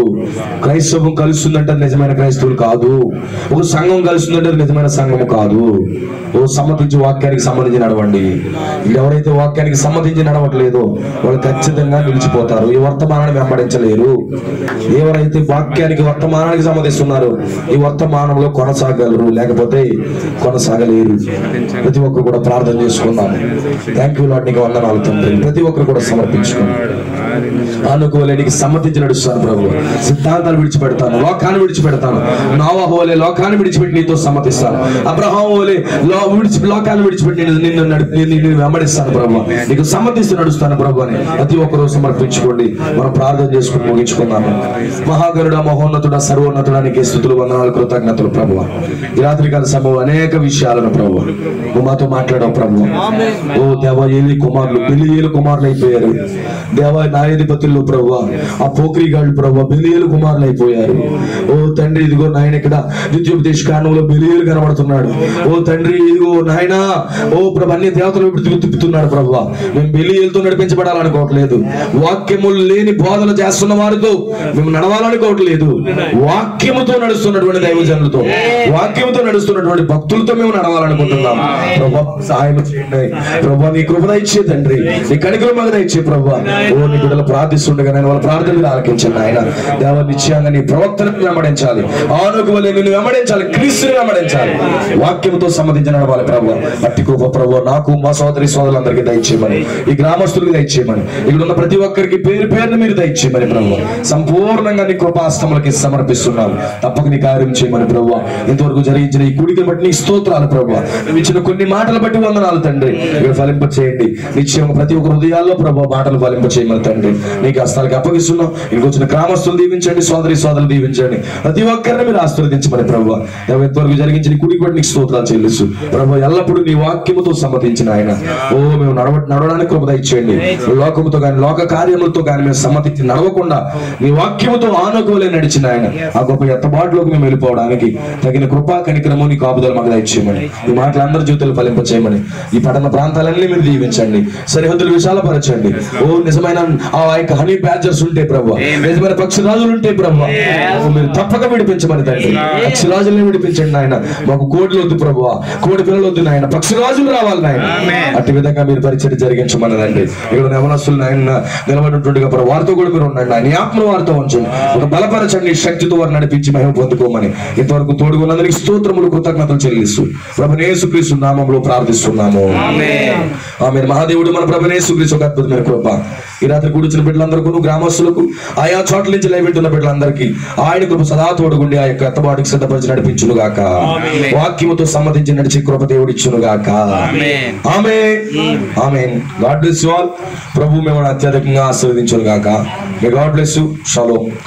క్రైస్తవం కలుస్తుందంటే నిజమైన క్రైస్తవులు కాదు. ఒక సంఘం కలుస్తుందంటే నిజమైన సంఘం కాదు. సమ్మతించి వాక్యానికి సంబంధించి నడవండి. ఎవరైతే వాక్యానికి సంబంధించి నడవట్లేదో వాళ్ళు ఖచ్చితంగా నిలిచిపోతారు. ఈ వర్తమానాన్ని వెంబడించలేరు. ఎవరైతే వాక్యానికి వర్తమానానికి సంబంధిస్తున్నారో ఈ వర్తమానంలో కొనసాగలరు, లేకపోతే కొనసాగలేరు. ప్రతి ఒక్కరు కూడా ప్రార్థన చేసుకున్నాను. థ్యాంక్ యూ లార్డ్, నీకు వందనాలు తండ్రి. ప్రతి ఒక్కరు కూడా సమర్పించుకున్నాను. అనుకోలే నీకు సమ్మతించి నడుస్తాను ప్రభు. సిద్ధాంతాలు విడిచిపెడతాను, లోకాన్ని విడిచిపెడతాను. నోవహు వలె లోకాన్ని విడిచిపెట్టి నీతో సమ్మతిస్తాను. అబ్రహాము వలె లోకాన్ని విడిచిపెట్టి నిన్ను వెంబడిస్తాను ప్రభు. నీకు సమ్మతిస్తూ నడుస్తాను ప్రభు అని ప్రతి ఒక్కరూ సమర్పించుకోండి. మనం ప్రార్థన చేసుకుని ముగించుకున్నాము. మహాగరుడ, మహోన్నతుడ, సర్వోన్నతుడా నీకే స్తుతులు, వందనాలు, కృతజ్ఞతలు ప్రభు. ఈ రాత్రికాల సమయంలో అనేక విషయాలను ప్రభు నువ్వు మాతో మాట్లాడావు ప్రభు. దేవా, ఏలి కుమారులు బెలియేలు కుమారులు అయిపోయారు. దేవా, న్యాయాధిపతుల్లో ప్రభు ఆ పోక్రిగాళ్ళు ప్రభు బెలియేలు కుమారులు అయిపోయారు. తండ్రి, ఇదిగో నాయన ఇక్కడ ద్వితీయోపదేశ కాండంలో బెలియేలు కనబడుతున్నాడు. తండ్రి, ఇదిగో నాయన ప్రభు అన్ని దేవతలు తిప్పుతున్నాడు ప్రభు. మేము బెలియేలతో నడిపించబడాలనుకోవట్లేదు. వాక్యములు లేని బోధన చేస్తున్న వారితో మేము నడవాలనుకోవట్లేదు. వాక్యముతో నడుస్తున్నటువంటి దైవజనులతో, వాక్యముతో నడుస్తున్నటువంటి భక్తులతో మేము నడవాలనుకుంటున్నాం ప్రభు. సహాయం చేయండి ప్రభు. నీ కృప దయచే తండ్రి, నీ కనికరం మాకు దయచే ప్రభు. నీ బిడ్డలు ప్రార్థిస్తుండగా నేను వాళ్ళ ప్రార్థనలు ఆలకించండి ఆయన. దేవ, నిశ్చయంగా నీ ప్రవక్తను వెంబడించాలి, ఆనుకు వలె నిన్ను వెంబడించాలి, క్రీస్తుని వెంబడించాలి, వాక్యముతో సంబంధించిన నడవాలి ప్రభు. అట్టి కృప ప్రభు నాకు, మా సోదరి సోదరులందరికీ దయచేయమని, ఈ గ్రామస్తులకు దయచేయమని, ఇక్కడ ఉన్న ప్రతి ఒక్కరికి పేరు పేరును మీరు దయచేయమని ప్రభు. సంపూర్ణంగా నీ కృపాస్తములకి సమర్పిస్తున్నాను. తప్పక నీ కార్యం చేయమని ప్రభు. ఇంతవరకు జరిగించిన ఈ కూడికను బట్టి నీ స్తోత్రాలు ప్రభు. ఇచ్చిన కొన్ని మాటలు బట్టి వందనాలు తండ్రి. ఇక్కడ ఫలింప చేయండి. నిశ్చయం ప్రతి ఒక్క హృదయాల్లో ప్రభు మాటలు ఫలింప చేయమని తండ్రి నీకు హస్తాలకి అప్పగిస్తున్నాం. ఇంటికి వచ్చిన గ్రామస్తులు దీవించండి, సోదరి సోదరులు దీవించండి, ప్రతి ఒక్కరిని మీరు ఆశీర్వదించమని ప్రభు. ఇంతవరకు జరిగించిన కూడికి బట్టి నీకు స్తోత్రాలు చెల్లిస్తూ ప్రభు. ఎల్లప్పుడూ నీ వాక్యముతో సమ్మతించిన ఆయన మేము నడవడానికి కృప దయచేయండి. లోకముతో కానీ లోక కార్యములతో కానీ మేము సమ్మతించి నడవకుండా నీ వాక్యముతో ఆనుకోలే నడిచిన ఆయన ఆ గొప్ప ఎత్తబాటులోకి మేము వెళ్ళిపోవడానికి తగిన కృపా కనికరము నీ కాపుదల మాకు దయచేయమని, ఈ మాటలు అందరి జీవితాలు ఫలింప చేయమని, ఈ పట్టణ ప్రాంతాలన్నీ మీరు దీవించండి, సరిహద్దులు విశాలపరచండి. నిజమైన ఆ యొక్క హనీ బ్యాచర్స్ ఉంటే ప్రభు, నిజమైన పక్షిరాజులు ఉంటే ప్రభు మీరు తప్పక విడిపించమని తండ్రి. పక్షిరాజుల్ని విడిపించండి నాయన. మాకు కోడిలు వద్దు ప్రభు, కోడి పిల్లలు వద్దు నాయన, పక్షిరాజులు రావాలి నాయన. అట్టి విధంగా మీరు పరిచయం జరిగించమని తండ్రి. ఇక్కడ యవనస్తులు నాయన నిలబడినట్టుగా ప్రభు వారితో కూడా మీరు ఉండండి. నీ ఆత్మను వారితో ఉంచండి, ఒక బలపరచండి, శక్తితో వారిని నడిపించి మహిమ పొందుకోమని ఇంతవరకు తోడుగున్నందుకు స్తోత్రములు, కృతజ్ఞతలు చెల్లిస్తూ ప్రభువైన యేసుక్రీస్తు నామములో ప్రార్థిస్తున్నాము. ఆమేన్. మహాదేవుడు మన ప్రభువైన యేసుక్రీస్తు ఒక అద్భుతమైన కృప ఈ రాత్రి కూర్చున్న బిడ్డలందరికీ, గ్రామస్తులకు, ఆయా చోట్ల నుంచి లైవింటున్న బిడ్డలందరికీ ఆయన కృప సదా తోడుగుండి ఆ యొక్క ఎత్తబాటుకి సిద్ధపరిచి నడిపించును గాక. వాక్యముతో సమ్మతించి నడిచి కృప దేవుడు ఇచ్చును గాక. Amen. Amen. God bless you all. ప్రభు మిమ్మల్ని అత్యధికంగా ఆశీర్వదించును గాక. May God bless you. Shalom.